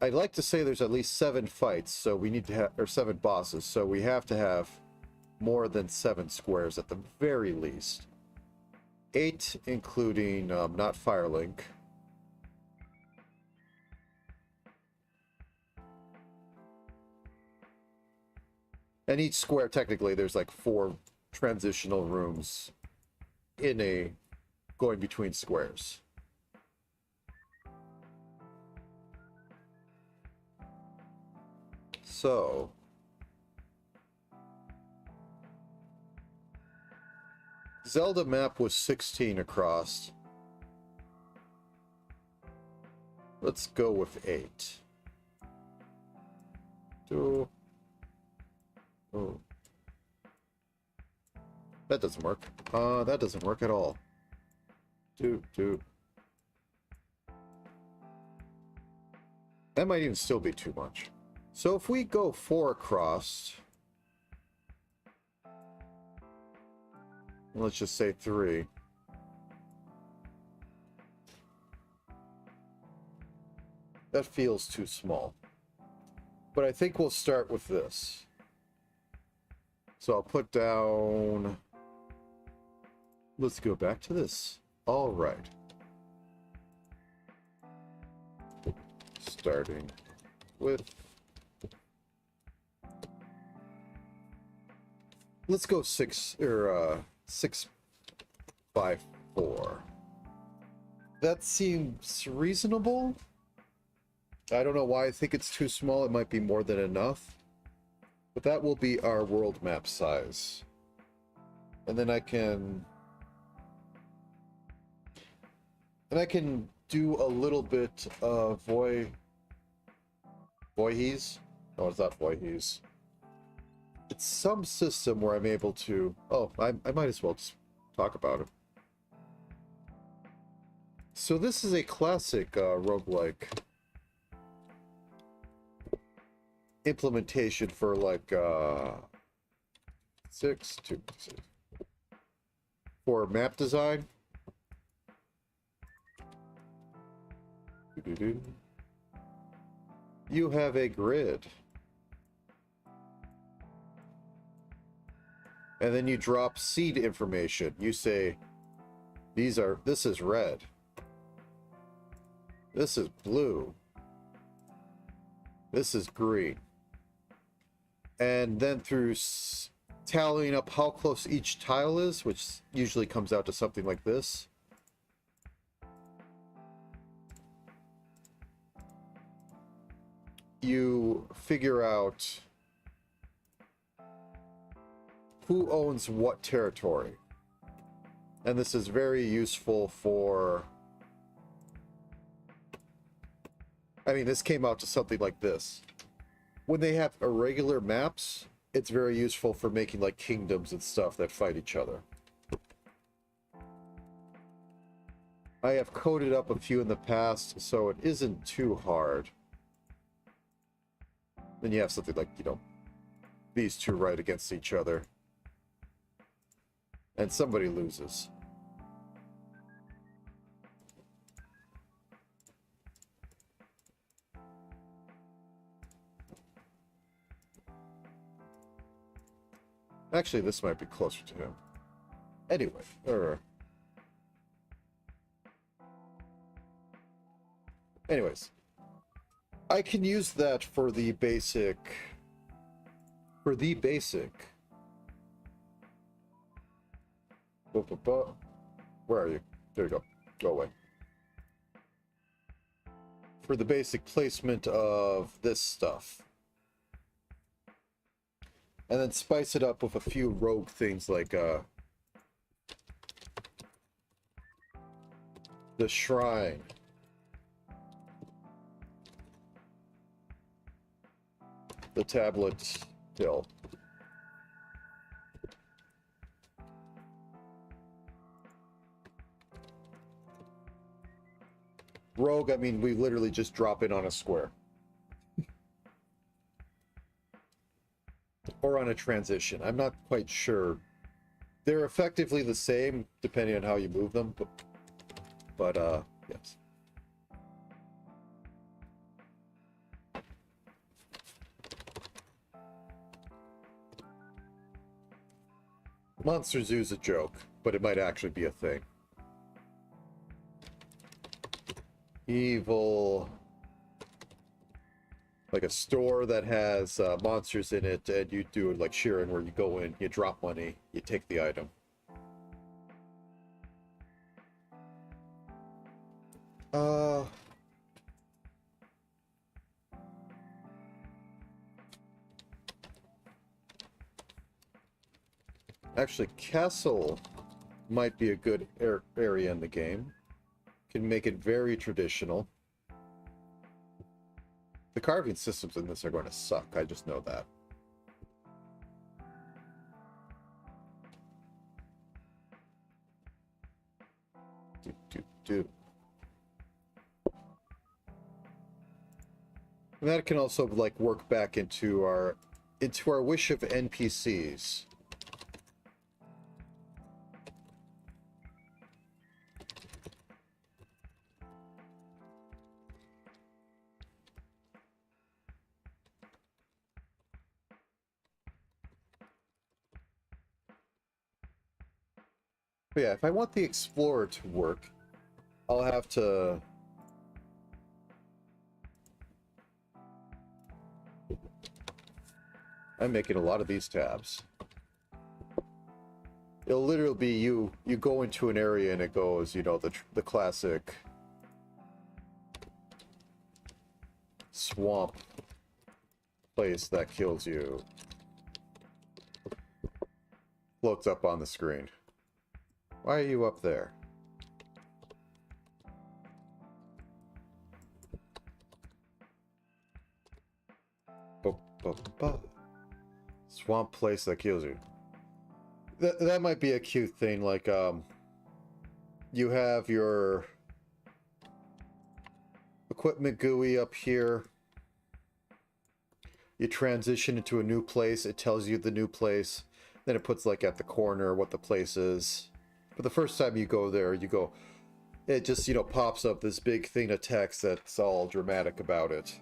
I'd like to say there's at least 7 fights, so we need to have, or 7 bosses, so we have to have more than 7 squares at the very least. 8 including not Firelink. And each square, technically, there's like 4 transitional rooms in a going between squares. So Zelda map was 16 across. Let's go with 8. 2. Oh. That doesn't work. That doesn't work at all. 2, 2. That might even still be too much. So if we go 4 across, let's just say 3. That feels too small. But I think we'll start with this. So I'll put down... Let's go back to this. All right. Starting with... Let's go 6 by 4. That seems reasonable. I don't know why I think it's too small. It might be more than enough. But that will be our world map size. And then I can... And I can do a little bit of Voihes? No, it's not Voihes. It's some system where I'm able to... Oh, I might as well just talk about it. So this is a classic roguelike implementation for like 6 for map design. You have a grid. And then you drop seed information. You say, this is red. This is blue. This is green. And then through tallying up how close each tile is, which usually comes out to something like this, you figure out who owns what territory. And this is very useful for... I mean, this came out to something like this. When they have irregular maps, it's very useful for making like kingdoms and stuff that fight each other. I have coded up a few in the past, so it isn't too hard. Then you have something like, you know, these two right against each other. And somebody loses. Actually, this might be closer to him. Anyway, anyways, I can use that for the basic. Where are you? There you go. Go away. For the basic placement of this stuff. And then spice it up with a few rogue things like the shrine. The tablet hill. Rogue, I mean, we literally just drop it on a square. Or on a transition. I'm not quite sure. They're effectively the same, depending on how you move them, but yes. Monster Zoo's a joke, but it might actually be a thing. Evil... like a store that has monsters in it, and you do it like Sheeran, where you go in, you drop money, you take the item. Actually, Castle might be a good area in the game. Can make it very traditional. The carving systems in this are going to suck, I just know that. And that can also like work back into our wish of NPCs. But yeah, if I want the Explorer to work, I'll have to... I'm making a lot of these tabs. It'll literally be you go into an area and it goes, you know, the classic swamp place that kills you. floats up on the screen. Why are you up there? Swamp place that kills you. That might be a cute thing, like, you have your equipment GUI up here. You transition into a new place, it tells you the new place. Then it puts, like, at the corner what the place is. But the first time you go there, it just, you know, pops up this big thing of text that's all dramatic about it.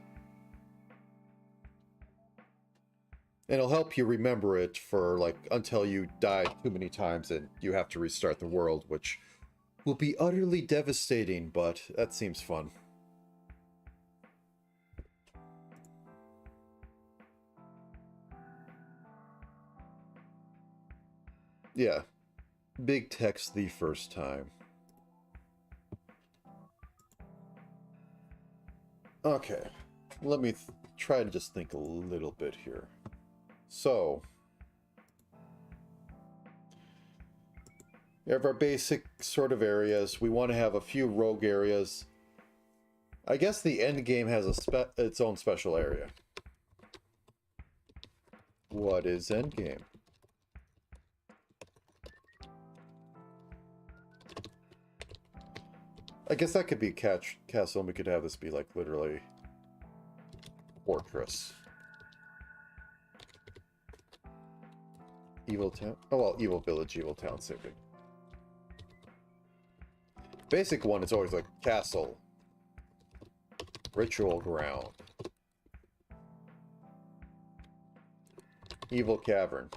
And it'll help you remember it for, like, until you die too many times and you have to restart the world, which will be utterly devastating, but that seems fun. Yeah. Big text the first time. Okay. Let me try and just think a little bit here. So, we have our basic sort of areas. We want to have a few rogue areas. I guess the end game has its own special area. What is end game? I guess that could be castle, and we could have this be like literally fortress. Evil town? Oh, well, evil village, evil town, same thing. Basic one is always like castle, ritual ground, evil cavern.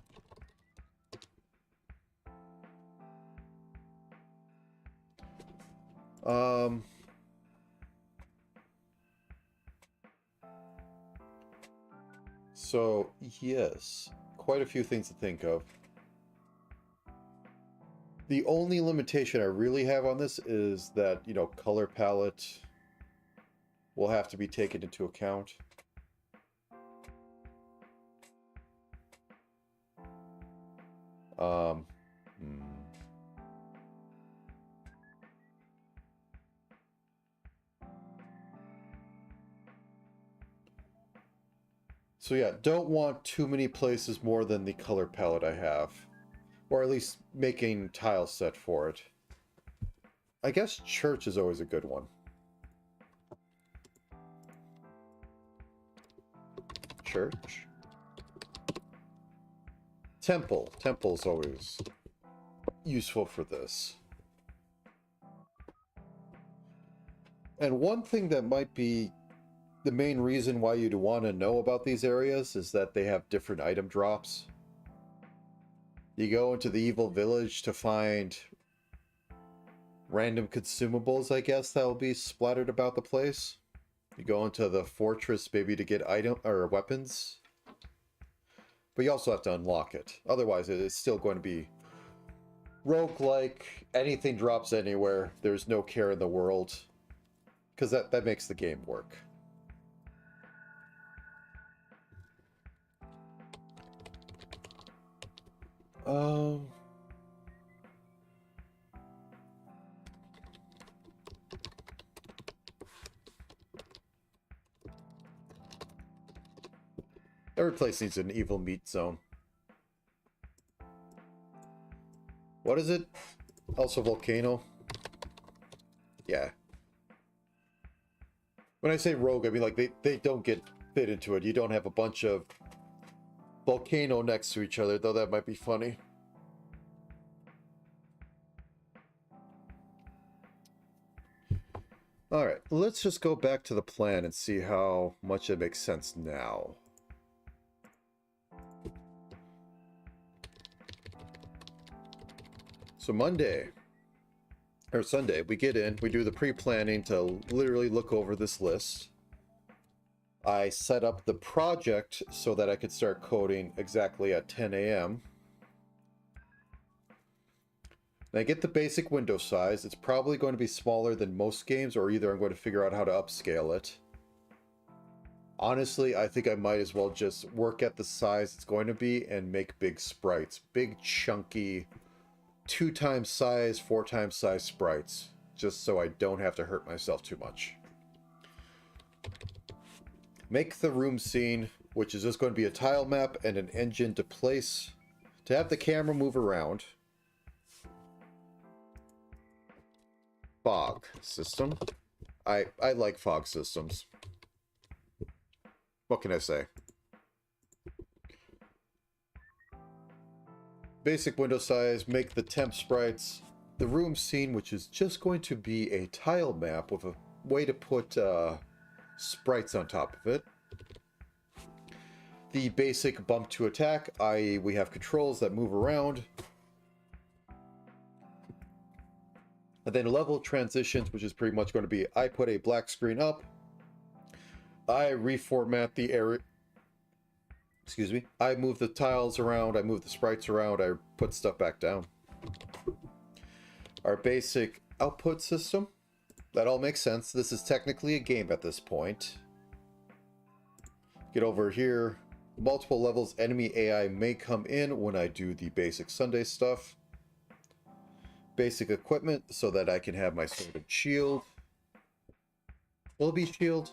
So, yes, quite a few things to think of. The only limitation I really have on this is that, you know, color palette will have to be taken into account. So yeah, don't want too many places more than the color palette I have. Or at least making tile set for it. I guess church is always a good one. Church. Temple. Temple's always useful for this. And one thing that might be the main reason why you'd want to know about these areas is that they have different item drops. You go into the evil village to find random consumables, I guess, that will be splattered about the place. You go into the fortress maybe to get item or weapons. But you also have to unlock it. Otherwise, it's still going to be roguelike. Anything drops anywhere. There's no care in the world. Because that makes the game work. Every place needs an evil meat zone. What is it? Also volcano? Yeah. When I say rogue, I mean like they don't get fit into it. You don't have a bunch of volcano next to each other, though that might be funny. Alright, let's just go back to the plan and see how much it makes sense now. So Monday, or Sunday, we get in, we do the pre-planning to literally look over this list. I set up the project so that I could start coding exactly at 10 a.m. I get the basic window size. It's probably going to be smaller than most games, or either I'm going to figure out how to upscale it. Honestly, I think I might as well just work at the size it's going to be and make big sprites. Big, chunky, 2 times size, 4 times size sprites. Just so I don't have to hurt myself too much. Make the room scene, which is just going to be a tile map and an engine to place, to have the camera move around. Fog system. I like fog systems. What can I say? Basic window size, make the temp sprites. The room scene, which is just going to be a tile map with a way to put sprites on top of it. The basic bump to attack, i.e. we have controls that move around. And then level transitions, which is pretty much going to be, I put a black screen up. I reformat the area. Excuse me. I move the tiles around, I move the sprites around, I put stuff back down. Our basic output system. That all makes sense. This is technically a game at this point. Get over here. Multiple levels enemy AI may come in when I do the basic Sunday stuff. Basic equipment so that I can have my sword and shield. Will it be shield?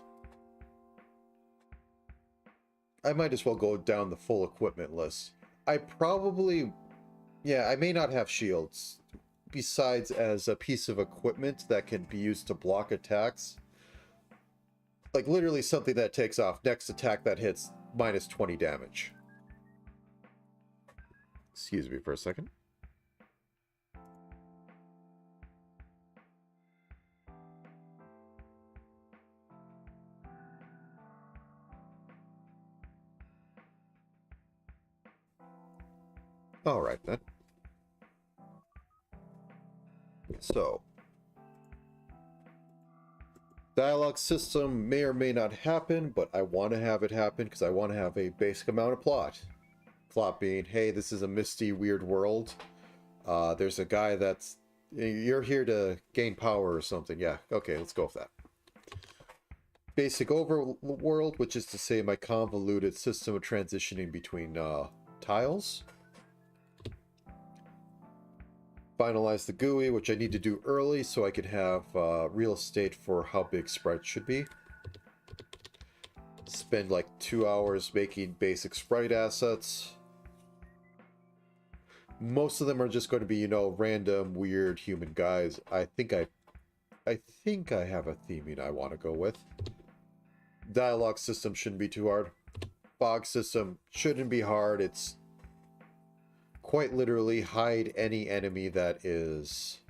I might as well go down the full equipment list. I probably... Yeah, I may not have shields. Besides as a piece of equipment that can be used to block attacks. Like literally something that takes off next attack that hits minus 20 damage. Excuse me for a second. All right then. So, dialogue system may or may not happen, but I want to have it happen because I want to have a basic amount of plot. Plot being, hey, this is a misty, weird world. There's a guy that's... You're here to gain power or something. Yeah, okay, let's go with that. Basic overworld, which is to say my convoluted system of transitioning between tiles. Finalize the GUI, which I need to do early so I can have real estate for how big sprites should be. Spend like 2 hours making basic sprite assets. Most of them are just going to be, you know, random, weird human guys. I think I have a theming I want to go with. Dialogue system shouldn't be too hard. Fog system shouldn't be hard. It's quite literally hide any enemy that is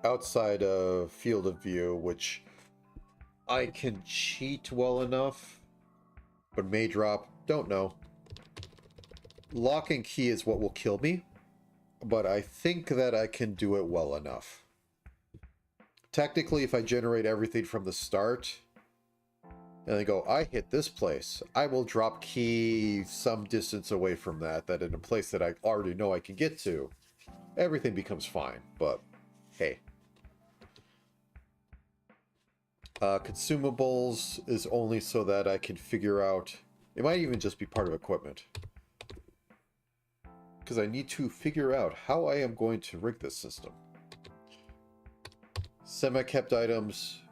outside of field of view, which I can cheat well enough, but may drop, don't know. Lock and key is what will kill me, but I think that I can do it well enough. Technically, if I generate everything from the start, and I go, I hit this place, I will drop key some distance away from that in a place that I already know I can get to. Everything becomes fine, but hey. Consumables is only so that I can figure out... It might even just be part of equipment. Because I need to figure out how I am going to rig this system. Semi-kept items,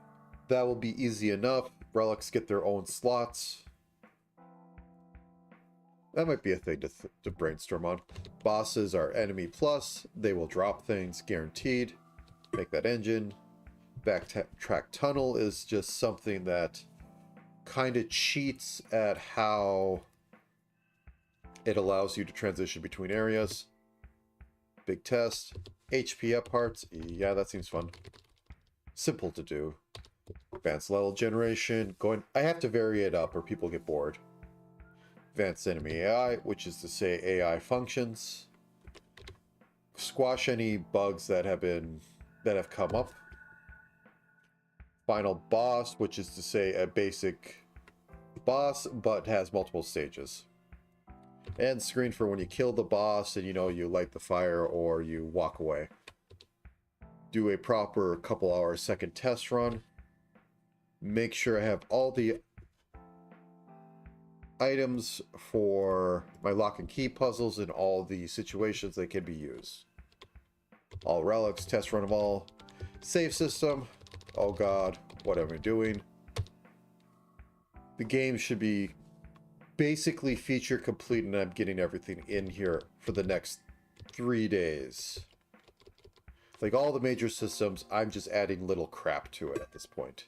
that will be easy enough. Relics get their own slots. That might be a thing to brainstorm on. Bosses are enemy plus. They will drop things, guaranteed. Make that engine. Backtrack tunnel is just something that kind of cheats at how it allows you to transition between areas. Big test. HP up parts. Yeah, that seems fun. Simple to do. Advanced level generation. I have to vary it up or people get bored. Advanced enemy AI, which is to say AI functions. Squash any bugs that have come up. Final boss, which is to say a basic boss but has multiple stages. End screen for when you kill the boss and you light the fire or you walk away. Do a proper couple hour second test run. make sure I have all the items for my lock and key puzzles in all the situations that can be used. All relics, test run of all. Save system. Oh god, what am I doing? The game should be basically feature complete, and I'm getting everything in here for the next 3 days. Like all the major systems, I'm just adding little crap to it at this point.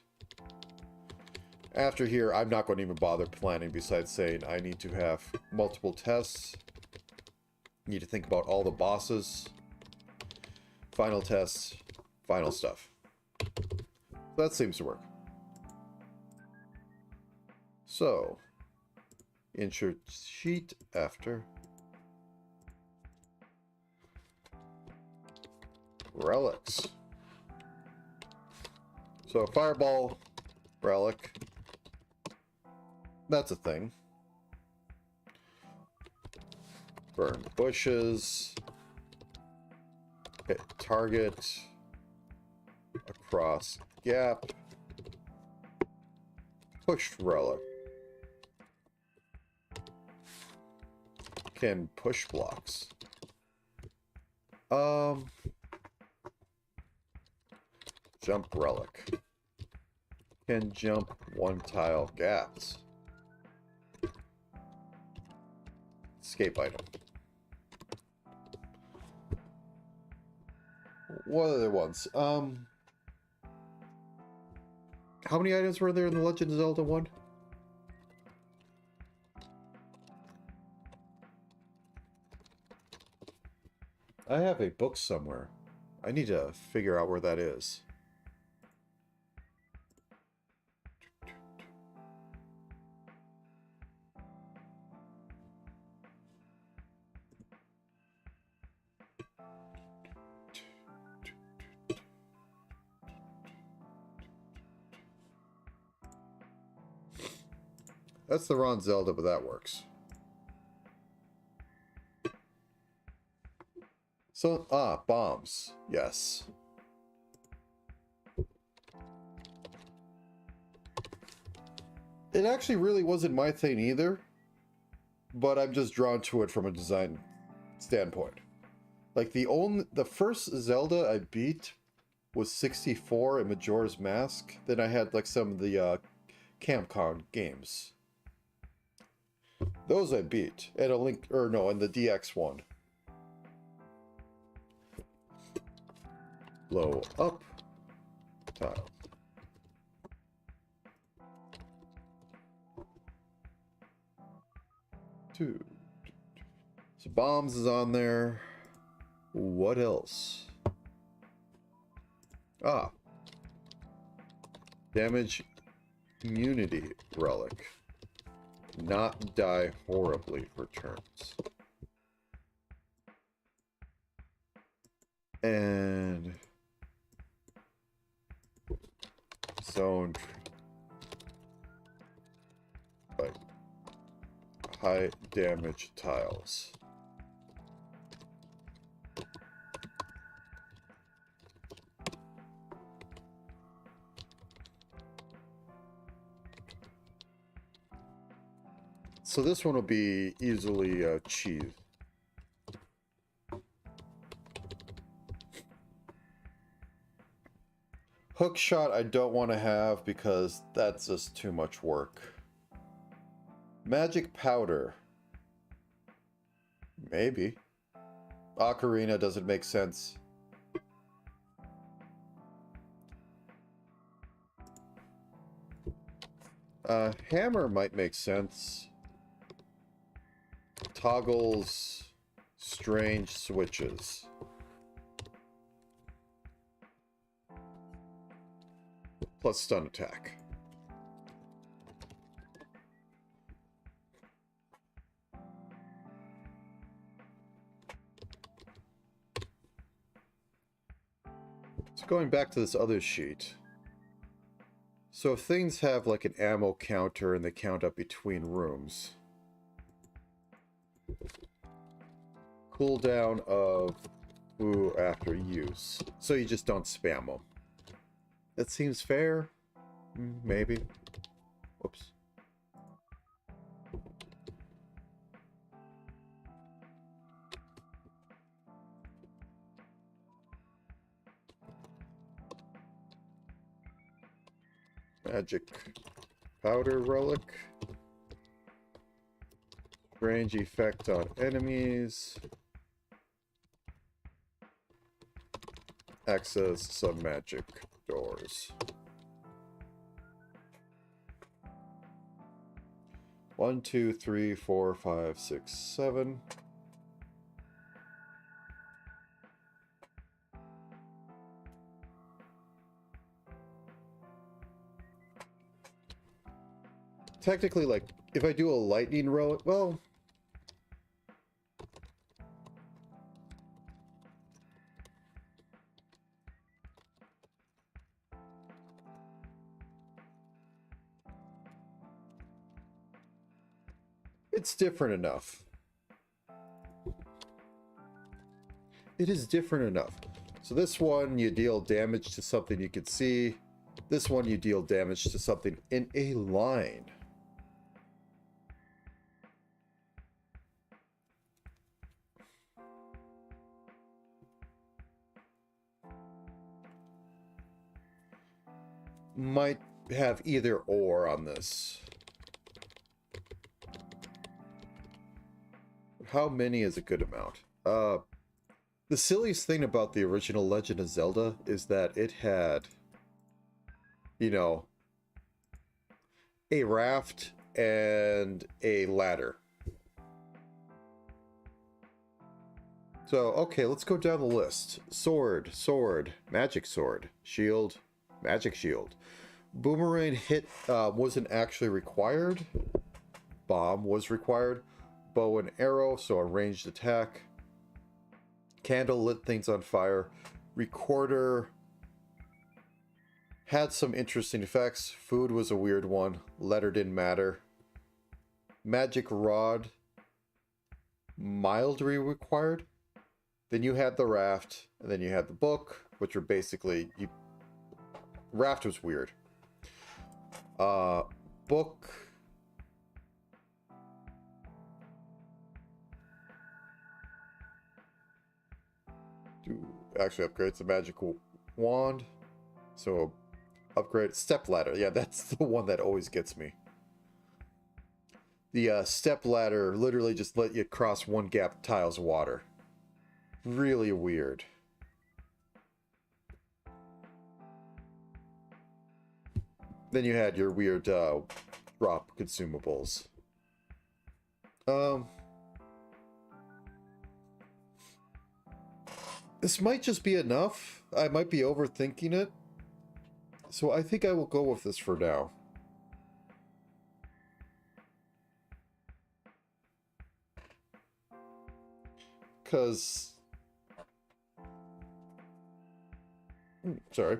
After here, I'm not going to even bother planning besides saying I need to have multiple tests. Need to think about all the bosses. Final tests. Final stuff. That seems to work. So, insert sheet after. Relics. So, fireball relic. That's a thing. Burn bushes. Hit target. Across gap. Push relic. Can push blocks. Jump relic. Can jump one tile gaps. Escape item. What other ones? How many items were there in the Legend of Zelda 1? I have a book somewhere. I need to figure out where that is. That's the wrong Zelda, but that works. So, bombs. Yes. It actually really wasn't my thing either, but I'm just drawn to it from a design standpoint. Like the first Zelda I beat was 64 in Majora's Mask. Then I had like some of the Capcom games. Those I beat. And a Link, or no, and the DX one. Blow up tile. Two. So bombs is on there. What else? Damage immunity relic. Not die horribly for turns. And zone like high damage tiles. So this one will be easily achieved. Hook shot I don't want to have because that's just too much work. Magic powder. Maybe. Ocarina doesn't make sense. Hammer might make sense. Toggles strange switches. Plus stun attack. So going back to this other sheet. So if things have like an ammo counter and they count up between rooms. Cooldown of after use. So you just don't spam them. That seems fair. Maybe. Whoops. Magic powder relic. Strange effect on enemies. Access some magic doors. 1, 2, 3, 4, 5, 6, 7. Technically, like, if I do a lightning relic, well, it's different enough. It is different enough. So this one, you deal damage to something you can see. This one, you deal damage to something in a line. Might have either or on this. How many is a good amount? The silliest thing about the original Legend of Zelda is that it had, you know, a raft and a ladder. So, okay, let's go down the list. Sword, magic sword, shield, magic shield. Boomerang hit wasn't actually required. Bomb was required. Bow and arrow, so a ranged attack. Candle lit things on fire. Recorder had some interesting effects. Food was a weird one. Letter didn't matter. Magic rod, mildly required. Then you had the raft, and then you had the book, which were basically raft was weird. Book. Actually upgrades the magical wand. So upgrade step ladder. Yeah, that's the one that always gets me. The step ladder literally just let you cross one gap tiles of water. Really weird. Then you had your weird drop consumables. This might just be enough. I might be overthinking it. So I think I will go with this for now. Because... sorry.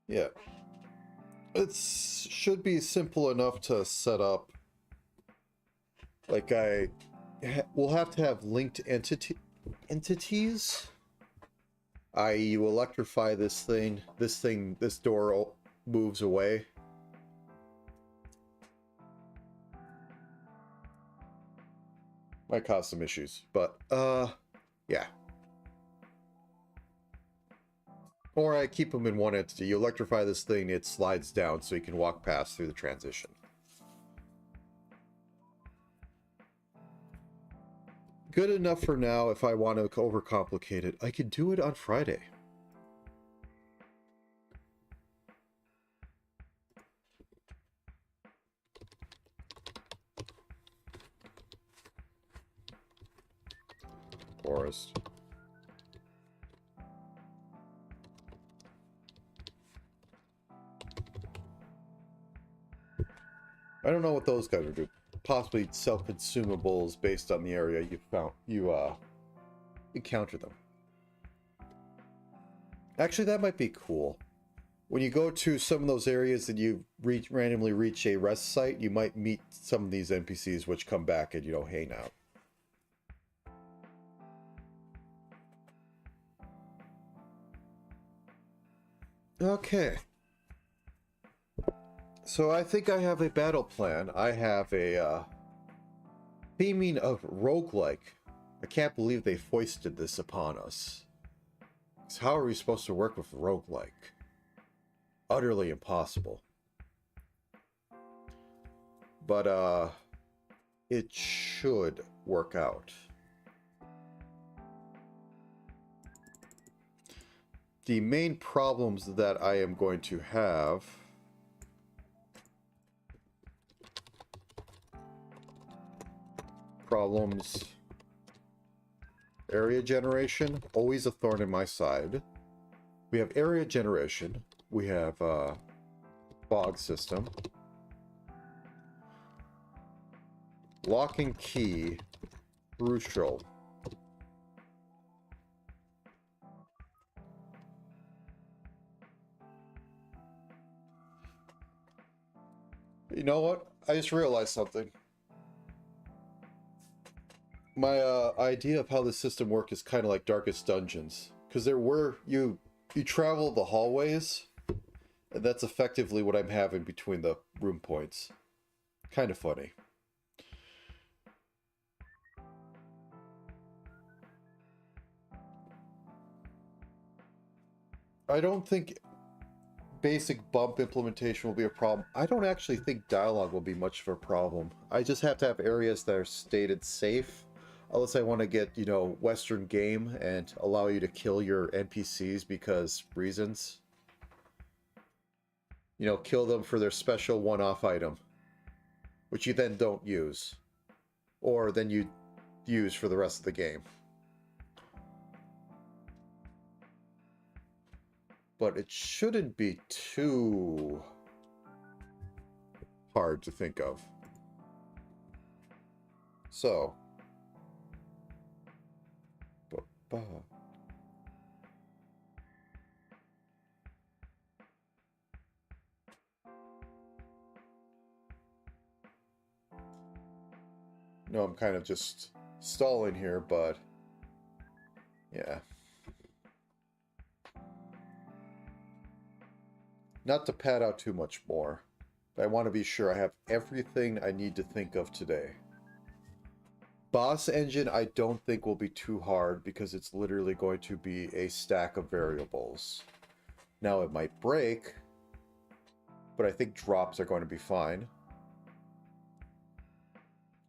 Yeah. It should be simple enough to set up. Like we'll have to have linked entities. I.e. you electrify this thing, this door moves away. Might cause some issues, but, yeah. Or I keep them in one entity. You electrify this thing, it slides down so you can walk past through the transition. Good enough for now. If I want to overcomplicate it, I could do it on Friday. Forest. I don't know what those guys are doing. Possibly sell consumables based on the area you encounter them. Actually, that might be cool. When you go to some of those areas that you randomly reach a rest site, you might meet some of these NPCs which come back and, hang out. Okay. So I think I have a battle plan. I have a theming of roguelike. I can't believe they foisted this upon us. So how are we supposed to work with roguelike? Utterly impossible. But it should work out. The main problems that I am going to have area generation, always a thorn in my side. We have area generation, we have fog system, lock and key, crucial. You know what? I just realized something. My idea of how the system worked is kind of like Darkest Dungeons, because you travel the hallways, and that's effectively what I'm having between the room points. Kind of funny. I don't think basic bump implementation will be a problem. I don't actually think dialogue will be much of a problem. I just have to have areas that are stated safe. Unless I want to get, you know, Western game and allow you to kill your NPCs because reasons. You know, kill them for their special one-off item, which you then don't use. Or then you use for the rest of the game. But it shouldn't be too hard to think of. So. No, I'm kind of just stalling here, but yeah. Not to pad out too much more, but I want to be sure I have everything I need to think of today. Boss engine I don't think will be too hard because it's literally going to be a stack of variables. Now it might break, but I think drops are going to be fine.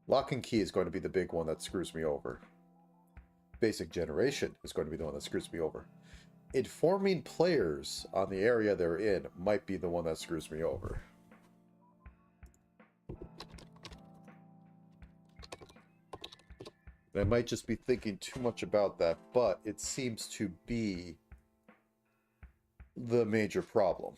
Lock and key is going to be the big one that screws me over. Basic generation is going to be the one that screws me over. Informing players on the area they're in might be the one that screws me over. I might just be thinking too much about that, but it seems to be the major problem.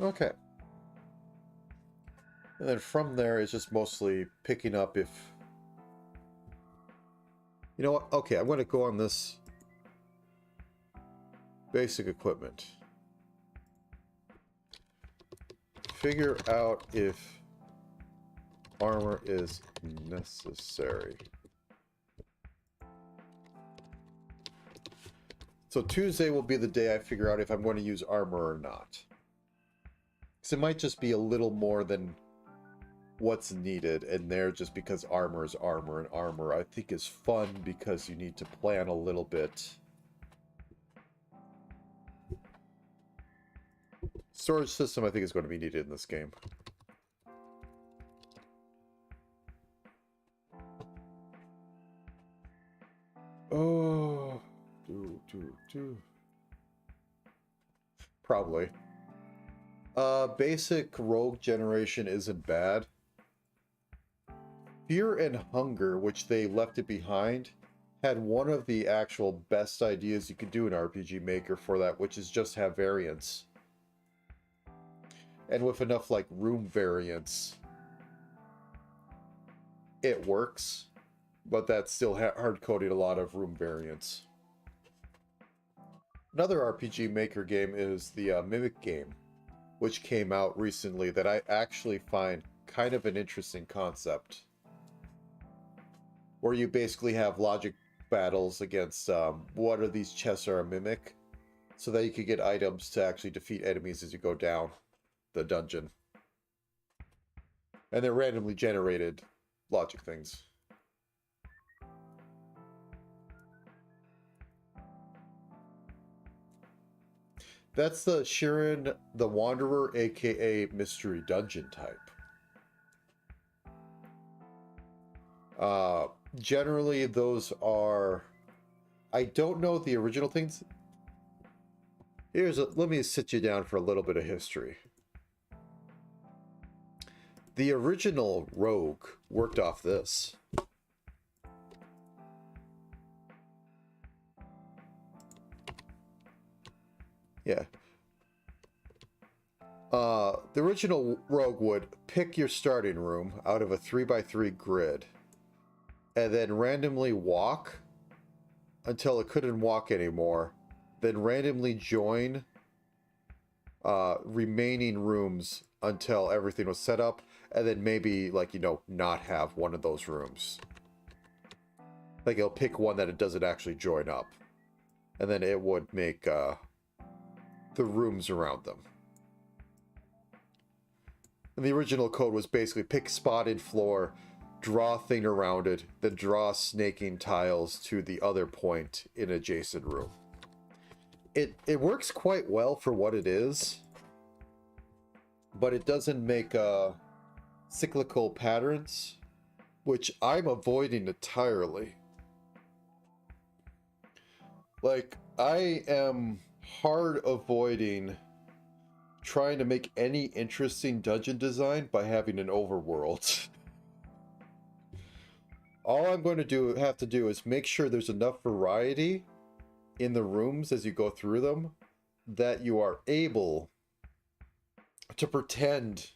Okay. And then from there, it's just mostly picking up if... You know what? Okay, I'm going to go on this basic equipment. Figure out if armor is necessary. So Tuesday will be the day I figure out if I'm going to use armor or not. Because it might just be a little more than what's needed in there just because armor is armor, and armor I think is fun because you need to plan a little bit. Storage system I think is going to be needed in this game. Oh, probably. Basic rogue generation isn't bad. Fear and Hunger, which they left it behind, had one of the actual best ideas you could do in RPG Maker for that, which is just have variants. And with enough, like, room variants, it works. But that's still hard-coding a lot of room variants. Another RPG Maker game is the Mimic game, which came out recently that I actually find kind of an interesting concept. Where you basically have logic battles against what are these chests are a mimic, so that you could get items to actually defeat enemies as you go down the dungeon. And they're randomly generated logic things. That's the Shirin the Wanderer, aka Mystery Dungeon type. Generally, those are... I don't know the original things. Let me sit you down for a little bit of history. The original Rogue worked off this. Yeah. The original Rogue would pick your starting room out of a 3x3 grid and then randomly walk until it couldn't walk anymore, then randomly join remaining rooms until everything was set up, and then maybe, like, you know, not have one of those rooms. Like, it'll pick one that it doesn't actually join up, and then it would make the rooms around them. And the original code was basically pick spotted floor, draw thing around it, then draw snaking tiles to the other point in adjacent room. It works quite well for what it is, but it doesn't make cyclical patterns, which I'm avoiding entirely. Like, I am hard avoiding trying to make any interesting dungeon design by having an overworld. All I'm going to have to do is make sure there's enough variety in the rooms as you go through them that you are able to pretend,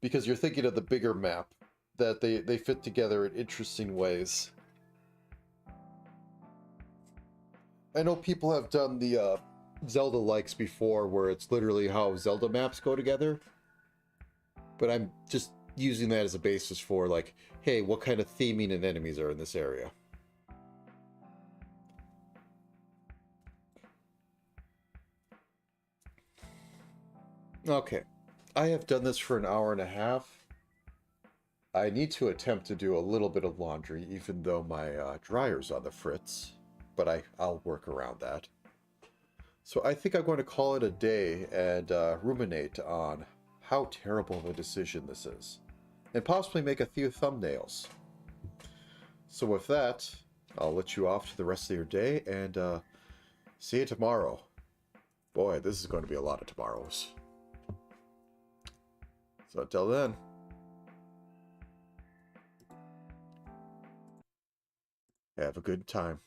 because you're thinking of the bigger map, that they fit together in interesting ways. I know people have done the Zelda likes before, where it's literally how Zelda maps go together, but I'm just using that as a basis for, like, hey, what kind of theming and enemies are in this area? Okay, I have done this for an hour and a half. I need to attempt to do a little bit of laundry, even though my dryer's on the fritz, but I'll work around that. So I think I'm going to call it a day and ruminate on how terrible of a decision this is, and possibly make a few thumbnails. So with that, I'll let you off to the rest of your day, and see you tomorrow. Boy, this is going to be a lot of tomorrows. So until then, have a good time.